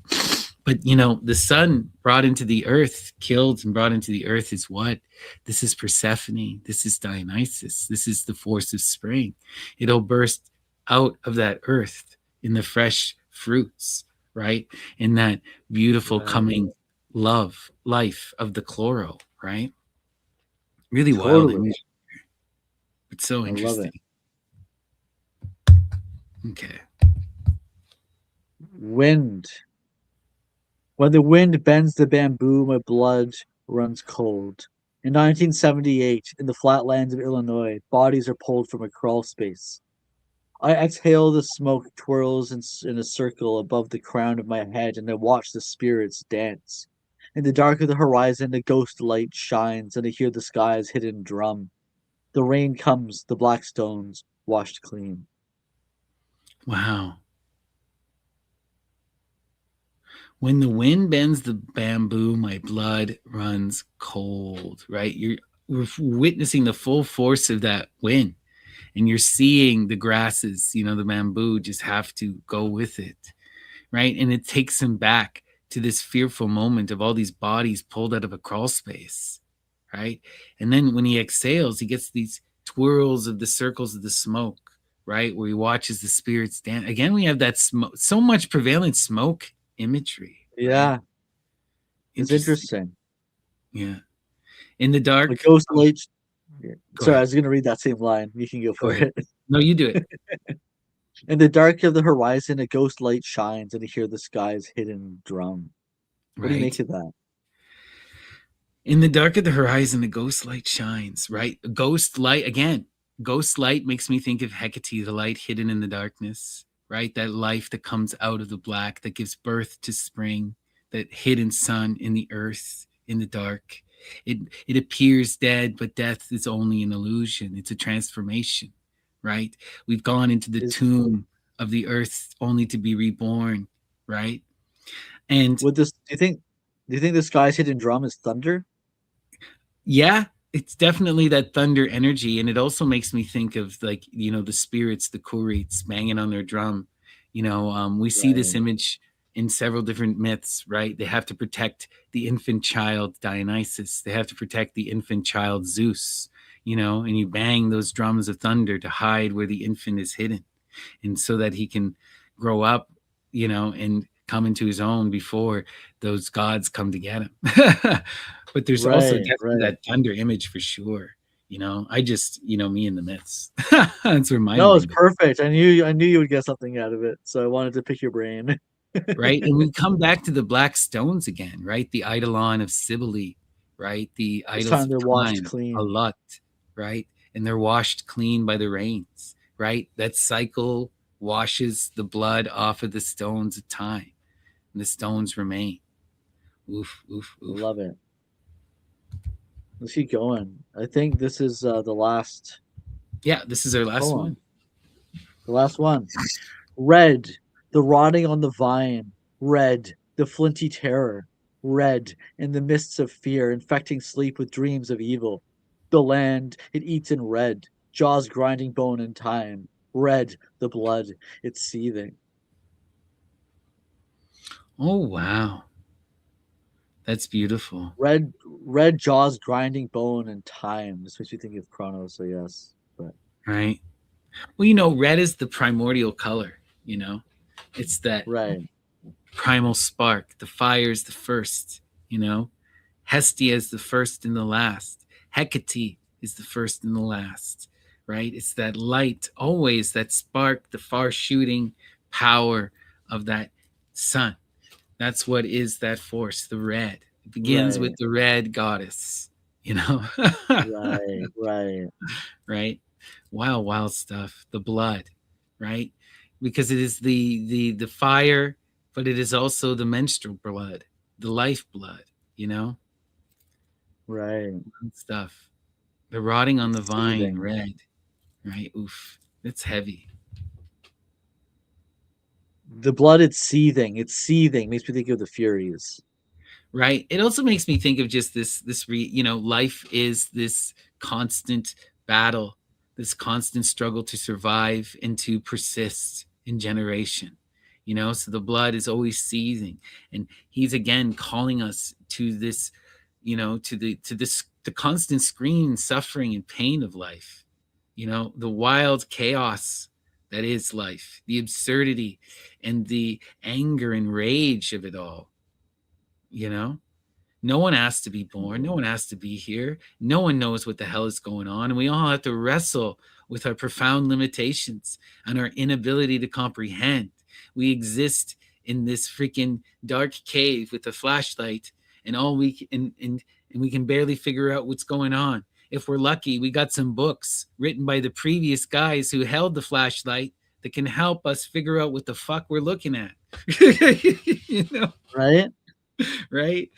Speaker 1: But you know, the sun brought into the earth, killed and brought into the earth is what? This is Persephone. This is Dionysus. This is the force of spring. It'll burst out of that earth in the fresh fruits, right? In that beautiful
Speaker 2: Right.
Speaker 1: coming love, life of the chloro, right? Really wild
Speaker 2: Totally.
Speaker 1: image. It's so
Speaker 2: I love it.
Speaker 1: interesting. Okay.
Speaker 2: Wind. When the wind bends the bamboo, my blood runs cold. In 1978, in the flatlands of Illinois, bodies are pulled from a crawl space. I exhale the smoke twirls in a circle above the crown of my head, and I watch the spirits dance. In the dark of the horizon, the ghost light shines, and I hear the sky's hidden drum. The rain comes, the black stones washed clean.
Speaker 1: Wow. When the wind bends the bamboo, my blood runs cold, right? We're witnessing the full force of that wind, and you're seeing the grasses, the bamboo just have to go with it, right? And it takes them back to this fearful moment of all these bodies pulled out of a crawl space, right? And then when he exhales, he gets these twirls of the circles of the smoke, right? Where he watches the spirits dance. Again, we have that smoke, so much prevalent smoke imagery, right?
Speaker 2: Yeah, it's
Speaker 1: Interesting.
Speaker 2: interesting.
Speaker 1: Yeah. In the
Speaker 2: A
Speaker 1: dark.
Speaker 2: ghost
Speaker 1: Oh,
Speaker 2: light.
Speaker 1: go
Speaker 2: Sorry, I
Speaker 1: ahead.
Speaker 2: was going to read that same line. You can go
Speaker 1: Go
Speaker 2: for
Speaker 1: ahead.
Speaker 2: it.
Speaker 1: No, you do it.
Speaker 2: In the dark of the horizon, a ghost light shines, and you hear the sky's hidden drum. What do you make
Speaker 1: Right.
Speaker 2: of that?
Speaker 1: In the dark of the horizon, a ghost light shines, right? A ghost light, again, ghost light makes me think of Hecate, the light hidden in the darkness, right? That life that comes out of the black, that gives birth to spring, that hidden sun in the earth, in the dark. It appears dead, but death is only an illusion. It's a transformation, right? We've gone into the
Speaker 2: Is
Speaker 1: tomb of the earth only to be reborn, right? And
Speaker 2: would this? Do you think the sky's hidden drum is thunder?
Speaker 1: yeah, it's definitely that thunder energy, and it also makes me think of, like, the spirits, the Kurites banging on their drum. We see this
Speaker 2: Right.
Speaker 1: image in several different myths, right? They have to protect the infant child Dionysus. They have to protect the infant child Zeus. And you bang those drums of thunder to hide where the infant is hidden, and so that he can grow up, and come into his own before those gods come to get him. But there's also
Speaker 2: Right.
Speaker 1: definitely
Speaker 2: Right.
Speaker 1: that thunder image for sure. I just, me and the myths. That's where my
Speaker 2: No, it's
Speaker 1: mind goes.
Speaker 2: perfect. I knew you would get something out of it, so I wanted to pick your brain.
Speaker 1: Right. And we come back to the black stones again, right? The eidolon of Cybele, right? The
Speaker 2: This
Speaker 1: idols
Speaker 2: time
Speaker 1: of
Speaker 2: they're washed
Speaker 1: time,
Speaker 2: clean.
Speaker 1: Alut, right? And they're washed clean by the rains, right? That cycle washes the blood off of the stones of time, and the stones remain. Oof, oof,
Speaker 2: I
Speaker 1: oof.
Speaker 2: love it. Let's keep going. I think this is the last
Speaker 1: Yeah, this is our last one.
Speaker 2: poem. The last one. Red, the rotting on the vine. Red, the flinty terror. Red, in the mists of fear, infecting sleep with dreams of evil. The land, it eats in red, jaws grinding bone in time. Red, the blood, it's seething.
Speaker 1: Oh, wow. That's beautiful,
Speaker 2: Red jaws grinding bone in time. This makes me think of Chronos, so yes. But
Speaker 1: right? Well, red is the primordial color, it's that
Speaker 2: right,
Speaker 1: primal spark. The fire is the first, you know. Hestia is the first and the last. Hecate is the first and the last, right? It's that light, always that spark, the far shooting power of that sun. That's what is that force, the red. It begins
Speaker 2: right,
Speaker 1: with the red goddess, you know?
Speaker 2: right.
Speaker 1: Right? Wild, wild stuff. The blood, right? Because it is the fire, but it is also the menstrual blood, the life blood, you know?
Speaker 2: Right.
Speaker 1: Stuff. The rotting on
Speaker 2: It's
Speaker 1: the vine,
Speaker 2: seething.
Speaker 1: red, right? Oof. It's heavy.
Speaker 2: The blood, it's seething. It's seething. Makes me think of the Furies.
Speaker 1: Right. It also makes me think of just life is this constant battle, this constant struggle to survive and to persist in generation. So the blood is always seething, and he's again calling us to this, the constant scream, suffering, and pain of life. The wild chaos that is life, the absurdity and the anger and rage of it all. you know no one asked to be born. No one asked to be here. No one knows what the hell is going on. And we all have to wrestle with our profound limitations and our inability to comprehend. We exist in this freaking dark cave with a flashlight, and all we and we can barely figure out what's going on. If we're lucky, we got some books written by the previous guys who held the flashlight that can help us figure out what the fuck we're looking at. you know,
Speaker 2: Right?
Speaker 1: right?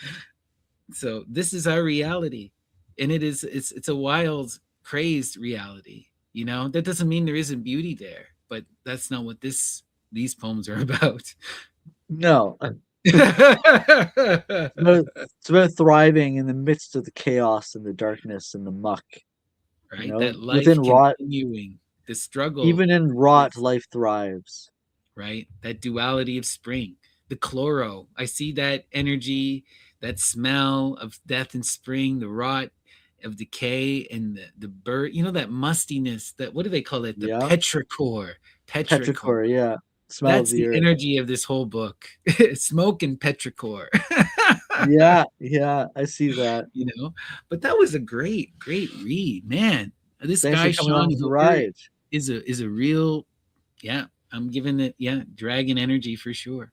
Speaker 1: So this is our reality, and it's a wild, crazed reality. That doesn't mean there isn't beauty there, but that's not what these poems are about.
Speaker 2: No.
Speaker 1: Right.
Speaker 2: It's about thriving in the midst of the chaos and the darkness and the muck.
Speaker 1: That
Speaker 2: Within
Speaker 1: life
Speaker 2: rot,
Speaker 1: continuing, the struggle
Speaker 2: even in rot,
Speaker 1: is
Speaker 2: life thrives.
Speaker 1: right. That duality of spring, the chloro. I see that energy, that smell of death and spring, the rot of decay, and the bird. You know that mustiness. That, what do they call it? The
Speaker 2: Yeah.
Speaker 1: petrichor. Petrichor.
Speaker 2: Petrichor, yeah. Smell of
Speaker 1: That's
Speaker 2: the
Speaker 1: the
Speaker 2: earth.
Speaker 1: energy of this whole book. Smoke and petrichor.
Speaker 2: Yeah, yeah, I see that.
Speaker 1: You know, but that was a great, great read, man. This
Speaker 2: Thanks for
Speaker 1: guy
Speaker 2: coming
Speaker 1: Sean
Speaker 2: along for the
Speaker 1: Hooper
Speaker 2: ride.
Speaker 1: is a real, yeah. I'm giving it, yeah, dragon energy for sure.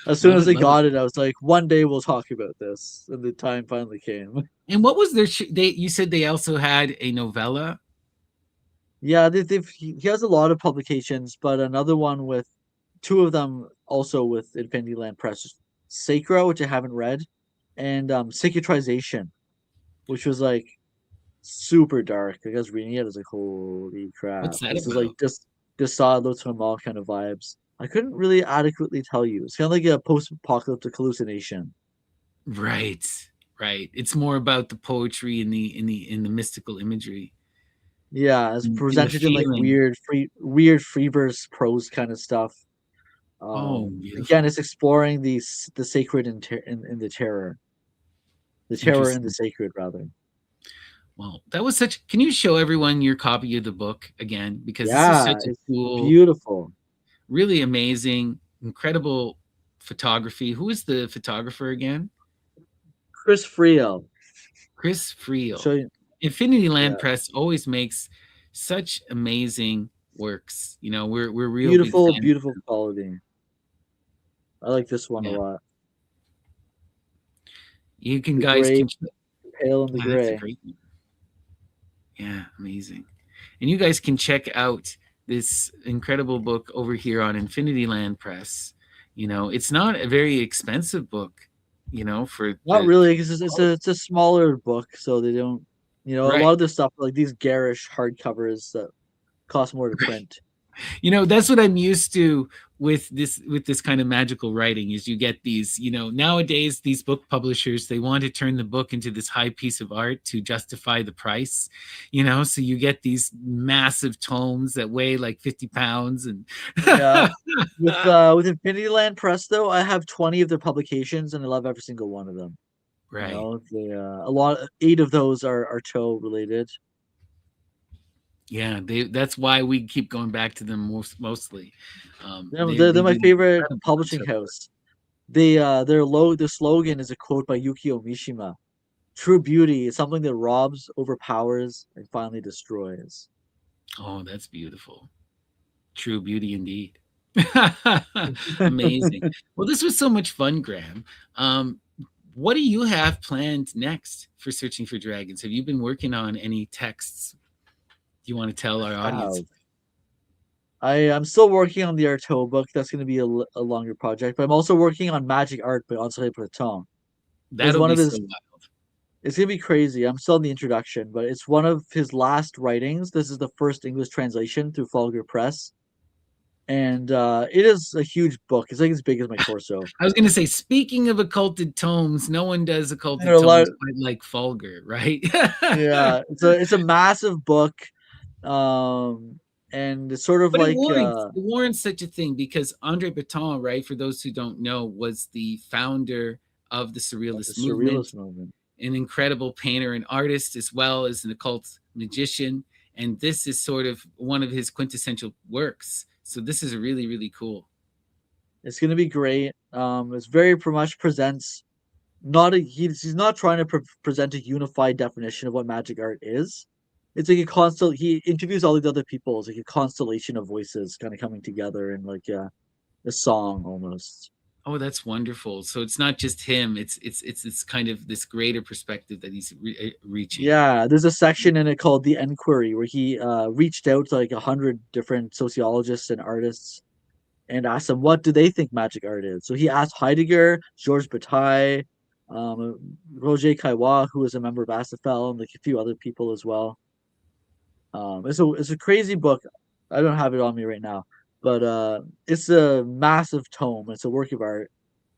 Speaker 2: As soon
Speaker 1: Love
Speaker 2: as
Speaker 1: it,
Speaker 2: they
Speaker 1: love it.
Speaker 2: got it, I was like, one day we'll talk about this. And the time finally came.
Speaker 1: And what was their? They, you said they also had a novella,
Speaker 2: Yeah, he has a lot of publications, but another one with two of them also with Infinity Land Press, Sacra, which I haven't read, and Cicatrization, which was like super dark. Like I was reading it, I was like, holy crap.
Speaker 1: what's that
Speaker 2: This is like
Speaker 1: about?
Speaker 2: just saw those from all kind of vibes. I couldn't really adequately tell you. It's kind of like a post-apocalyptic hallucination.
Speaker 1: Right, right. It's more about the poetry and the mystical imagery,
Speaker 2: Yeah, it's
Speaker 1: in the
Speaker 2: presented in like
Speaker 1: feeling.
Speaker 2: weird free verse prose kind of stuff.
Speaker 1: Oh,
Speaker 2: Again,
Speaker 1: beautiful.
Speaker 2: it's exploring the sacred in the terror in the
Speaker 1: Interesting.
Speaker 2: sacred rather.
Speaker 1: Well, that was such. Can you show everyone your copy of the book again? Because this was
Speaker 2: Yeah,
Speaker 1: such a
Speaker 2: it's
Speaker 1: cool,
Speaker 2: beautiful.
Speaker 1: really amazing, incredible photography. Who is the photographer again?
Speaker 2: Chris Friel.
Speaker 1: Chris
Speaker 2: Show
Speaker 1: Friel.
Speaker 2: you.
Speaker 1: Infinity Land
Speaker 2: Yeah,
Speaker 1: Press always makes such amazing works. You know, we're real big
Speaker 2: beautiful,
Speaker 1: fans.
Speaker 2: beautiful quality. I like this one a
Speaker 1: Yeah,
Speaker 2: lot.
Speaker 1: you can
Speaker 2: The
Speaker 1: guys
Speaker 2: gray,
Speaker 1: can.
Speaker 2: the pale, and the
Speaker 1: Oh, that's a
Speaker 2: gray.
Speaker 1: great one. Yeah, amazing. And you guys can check out this incredible book over here on Infinity Land Press. You know, it's not a very expensive book, you know, for
Speaker 2: Not
Speaker 1: the
Speaker 2: really, because it's a smaller book, so they don't. A
Speaker 1: right.
Speaker 2: lot of this stuff like these garish hardcovers that cost more to print.
Speaker 1: You know, that's what I'm used to with this kind of magical writing is you get these, you know, nowadays these book publishers, they want to turn the book into this high piece of art to justify the price, you know, so you get these massive tomes that weigh like 50 pounds and
Speaker 2: Yeah. With Infinity Land Press though, I have 20 of their publications and I love every single one of them.
Speaker 1: right.
Speaker 2: A lot 8 of those are Cho related.
Speaker 1: Yeah, that's why we keep going back to them mostly.
Speaker 2: They're
Speaker 1: They
Speaker 2: my
Speaker 1: do an
Speaker 2: favorite
Speaker 1: incredible
Speaker 2: publishing
Speaker 1: concept work.
Speaker 2: house. Their slogan is a quote by Yukio Mishima. True beauty is something that robs, overpowers, and finally destroys.
Speaker 1: Oh, that's beautiful. True beauty indeed. Amazing. Well, this was so much fun, Graham. Um, what do you have planned next for Searching for Dragons? Have you been working on any texts you want to tell our audience?
Speaker 2: Wow. I'm still working on the Arto book. That's going to be a longer project, but I'm also working on Magic Art by André Breton. It was
Speaker 1: That'll
Speaker 2: one
Speaker 1: be
Speaker 2: of
Speaker 1: so
Speaker 2: his.
Speaker 1: wild.
Speaker 2: It's gonna be crazy. I'm still in the introduction, but it's one of his last writings. This is the first English translation through Fulgur Press, and it is a huge book. It's like as big as my torso.
Speaker 1: I was going to say, speaking of occulted tomes, no one does
Speaker 2: There
Speaker 1: occulted
Speaker 2: are a lot.
Speaker 1: tomes quite like Fulgur, right?
Speaker 2: Yeah, it's a massive book, and it's sort of
Speaker 1: But
Speaker 2: like
Speaker 1: it warrants such a thing because Andre Breton, right, for those who don't know, was the founder of the
Speaker 2: the
Speaker 1: Surrealist movement,
Speaker 2: surrealist moment.
Speaker 1: an incredible painter and artist, as well as an occult magician. And this is sort of one of his quintessential works. So this is really, really cool.
Speaker 2: It's gonna be great. It's very much presents not a he's not trying to present a unified definition of what magic art is. It's like a constant. He interviews all these other people. It's like a constellation of voices kind of coming together in like a song almost.
Speaker 1: Oh, that's wonderful. So it's not just him. It's this kind of this greater perspective that he's reaching.
Speaker 2: Yeah, there's a section in it called the Enquiry where he reached out to like 100 different sociologists and artists and asked them what do they think magic art is. So he asked Heidegger, Georges Bataille, Roger Caillois, who was a member of ASFL, and like a few other people as well. It's a crazy book. I don't have it on me right now, but it's a massive tome. It's a work of art,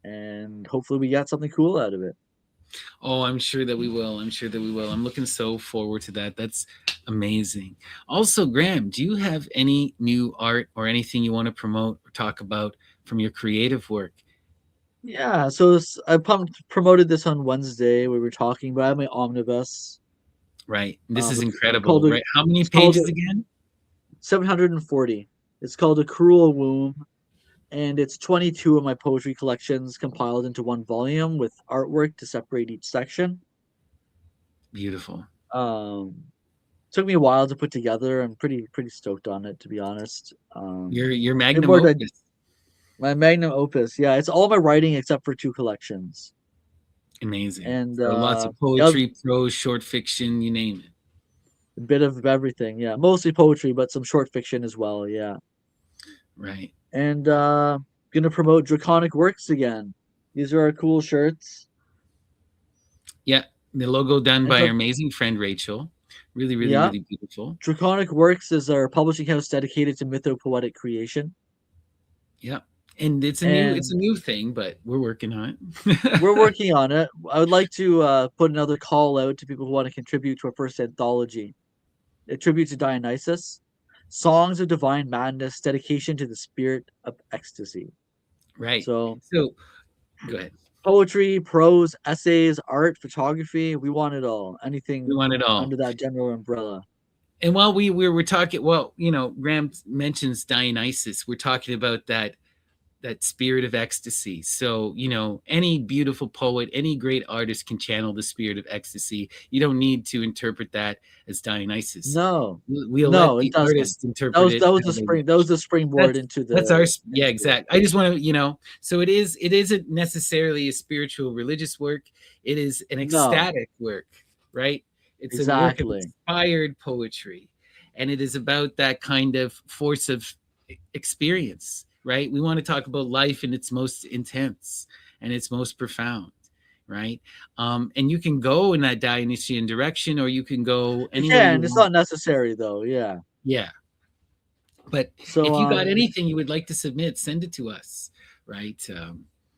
Speaker 2: and hopefully we got something cool out of it.
Speaker 1: Oh, I'm sure that we will. I'm sure that we will. I'm looking so forward to that. That's amazing. Also, Graham, do you have any new art or anything you want to promote or talk about from your creative work.
Speaker 2: Yeah, so I promoted this on Wednesday. We were talking, but I have my omnibus.
Speaker 1: Right. This is
Speaker 2: It's called
Speaker 1: incredible, right? How many
Speaker 2: it's called
Speaker 1: pages again?
Speaker 2: 740. It's called A Cruel Womb, and it's 22 of my poetry collections compiled into one volume with artwork to separate each section.
Speaker 1: Beautiful.
Speaker 2: Um, Took me a while to put together. I'm pretty stoked on it, to be honest.
Speaker 1: Your
Speaker 2: Bit
Speaker 1: magnum
Speaker 2: more than
Speaker 1: opus.
Speaker 2: my magnum opus. Yeah, it's all my writing except for two collections.
Speaker 1: Amazing.
Speaker 2: And
Speaker 1: So lots of
Speaker 2: yeah,
Speaker 1: poetry, prose, short fiction, you name it.
Speaker 2: a bit of everything. Yeah, mostly poetry, but some short fiction as well. Yeah,
Speaker 1: Right.
Speaker 2: and gonna promote Draconic Works again. These are our cool shirts.
Speaker 1: Yeah. The logo done
Speaker 2: And
Speaker 1: by our
Speaker 2: so,
Speaker 1: amazing friend Rachel. Really, really,
Speaker 2: yeah,
Speaker 1: really beautiful.
Speaker 2: Draconic Works is our publishing house dedicated to mythopoetic creation.
Speaker 1: Yeah. And it's a
Speaker 2: And
Speaker 1: new thing, but we're working on
Speaker 2: we're
Speaker 1: it.
Speaker 2: working on it. I would like to put another call out to people who want to contribute to our first anthology, a tribute to Dionysus, Songs of Divine Madness, dedication to the spirit of ecstasy.
Speaker 1: Right.
Speaker 2: So
Speaker 1: So go ahead.
Speaker 2: poetry, prose, essays, art, photography, we want it all.
Speaker 1: We
Speaker 2: Anything
Speaker 1: want it all.
Speaker 2: under that general umbrella.
Speaker 1: And while we were talking, well, Graham mentions Dionysus. We're talking about that spirit of ecstasy. So, any beautiful poet, any great artist can channel the spirit of ecstasy. You don't need to interpret that as Dionysus.
Speaker 2: No,
Speaker 1: We'll let
Speaker 2: no, it
Speaker 1: the
Speaker 2: doesn't.
Speaker 1: artist interpret it
Speaker 2: That was
Speaker 1: how
Speaker 2: the
Speaker 1: they
Speaker 2: spring. That was the springboard
Speaker 1: that's that's our yeah,
Speaker 2: into it.
Speaker 1: exact. I just want to, so it isn't necessarily a spiritual religious work. It is an
Speaker 2: No,
Speaker 1: ecstatic work, right? It's a work of
Speaker 2: exactly.
Speaker 1: inspired poetry, and it is about that kind of force of experience, right? We want to talk about life in its most intense and its most profound, right? And you can go in that Dionysian direction, or you can go
Speaker 2: You
Speaker 1: any way you
Speaker 2: can. It's
Speaker 1: want.
Speaker 2: not necessary though. Yeah.
Speaker 1: Yeah, but
Speaker 2: So
Speaker 1: if you got anything you would like to submit, send it to us, right?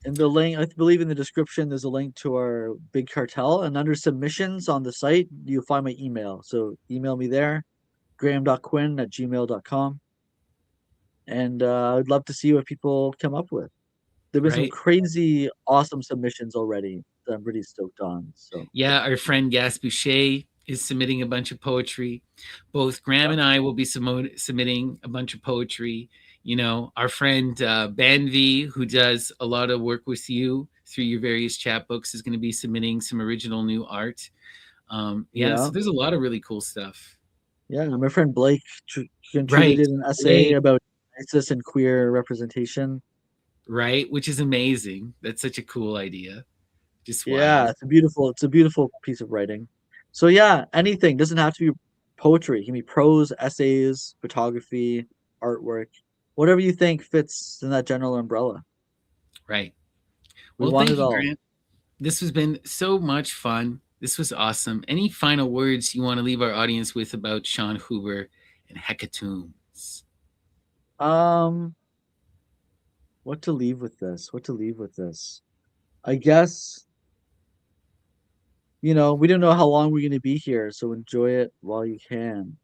Speaker 2: in the link, I believe in the description, there's a link to our big cartel, and under submissions on the site, you'll find my email. So email me there, graham.quinn@gmail.com. And I'd love to see what people come up with. There've been some
Speaker 1: right?
Speaker 2: crazy, awesome submissions already that I'm pretty stoked on. So,
Speaker 1: Yeah, our friend Gas Boucher is submitting a bunch of poetry. Both Graham
Speaker 2: yeah,
Speaker 1: and I will be submitting a bunch of poetry. Our friend Banvi, who does a lot of work with you through your various chapbooks, is going to be submitting some original new art. Yeah,
Speaker 2: yeah,
Speaker 1: so there's a lot of really cool stuff.
Speaker 2: yeah. My friend Blake
Speaker 1: Right.
Speaker 2: contributed an essay
Speaker 1: Blake,
Speaker 2: about ISIS and queer representation.
Speaker 1: right? Which is amazing. That's such a cool idea. Just
Speaker 2: Yeah,
Speaker 1: wild.
Speaker 2: it's a beautiful piece of writing. So yeah, anything doesn't have to be poetry. It can be prose, essays, photography, artwork, whatever you think fits in that general umbrella.
Speaker 1: Right.
Speaker 2: We
Speaker 1: Well,
Speaker 2: want
Speaker 1: thank
Speaker 2: it
Speaker 1: you,
Speaker 2: all.
Speaker 1: Grant. This has been so much fun. This was awesome. Any final words you want to leave our audience with about Sean Huber and Hecatombs?
Speaker 2: Um, what to leave with this? What to leave with this? I guess, we don't know how long we're going to be here, so enjoy it while you can.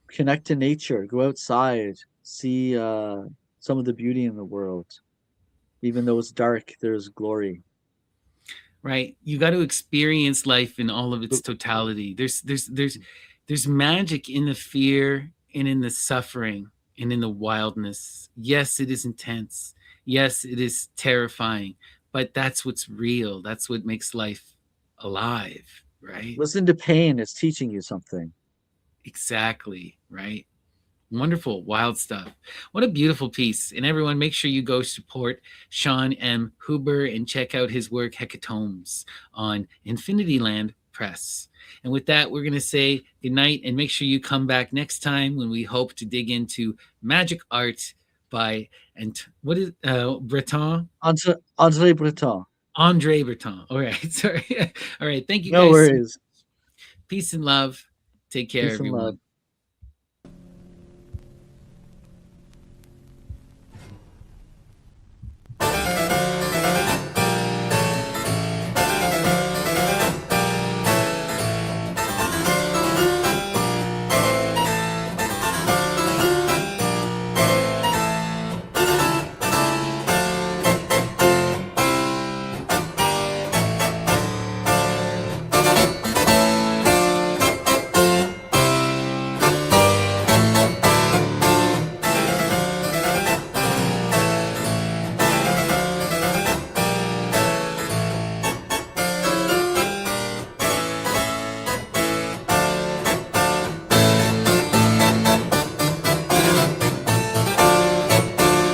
Speaker 2: Connect to nature, go outside, see some of the beauty in the world. Even though it's dark, there's glory.
Speaker 1: Right? You got to experience life in all of its
Speaker 2: But
Speaker 1: totality. There's magic in the fear and in the suffering and in the wildness. Yes, it is intense. Yes, it is terrifying, but that's what's real. That's what makes life alive, right?
Speaker 2: listen to pain, it's teaching you something.
Speaker 1: Exactly, right? Wonderful, wild stuff. What a beautiful piece. And everyone, make sure you go support Sean M. Huber and check out his work, Hecatombs, on Infinity Land Press. And with that, we're going to say goodnight and make sure you come back next time when we hope to dig into magic art by, and what is Breton?
Speaker 2: Andre Breton.
Speaker 1: Andre Breton. All right. Sorry. All right. Thank you
Speaker 2: No
Speaker 1: guys.
Speaker 2: worries.
Speaker 1: Peace and love. Take care,
Speaker 2: Peace and love.
Speaker 1: everyone.